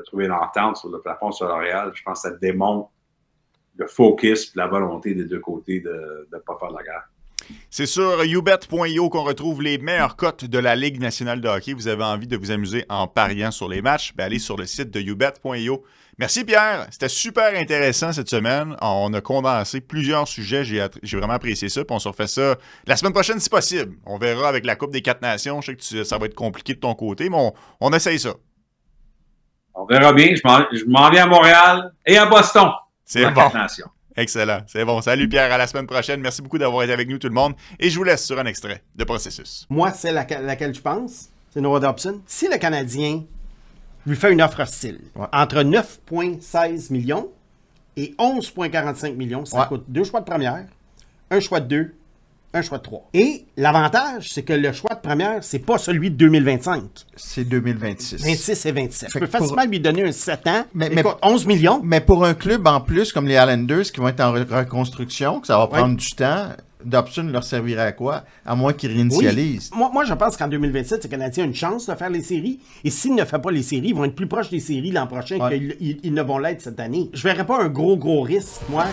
trouver une entente sur le plafond salarial, je pense que ça démontre le focus et la volonté des deux côtés de ne pas faire de la guerre. C'est sur ubet.io qu'on retrouve les meilleures cotes de la Ligue nationale de hockey. Vous avez envie de vous amuser en pariant sur les matchs? Allez sur le site de ubet.io. Merci Pierre, c'était super intéressant cette semaine. On a condensé plusieurs sujets, j'ai vraiment apprécié ça. Puis on se refait ça la semaine prochaine si possible. On verra avec la Coupe des 4 Nations. Je sais que ça va être compliqué de ton côté, mais on essaye ça. On verra bien. Je m'en viens à Montréal et à Boston. C'est bon. Excellent. C'est bon. Salut Pierre, à la semaine prochaine. Merci beaucoup d'avoir été avec nous tout le monde. Et je vous laisse sur un extrait de Processus. Moi, c'est laquelle je pense. C'est Noah Dobson. Si le Canadien lui fait une offre hostile, entre 9,16 millions et 11,45 millions, ça coûte 2 choix de première, un choix de 2, un choix de 3. Et l'avantage, c'est que le choix de première, c'est pas celui de 2025. C'est 2026. 26 et 27. Je peux facilement lui donner un 7 ans, mais 11 millions. Mais pour un club en plus, comme les Islanders, qui vont être en reconstruction, que ça va prendre du temps, Dobson leur servirait à quoi? À moins qu'ils réinitialisent. Oui. Moi, je pense qu'en 2027, le Canadien a une chance de faire les séries. Et s'il ne fait pas les séries, ils vont être plus proches des séries l'an prochain qu'ils ne vont l'être cette année. Je verrais pas un gros risque, moi.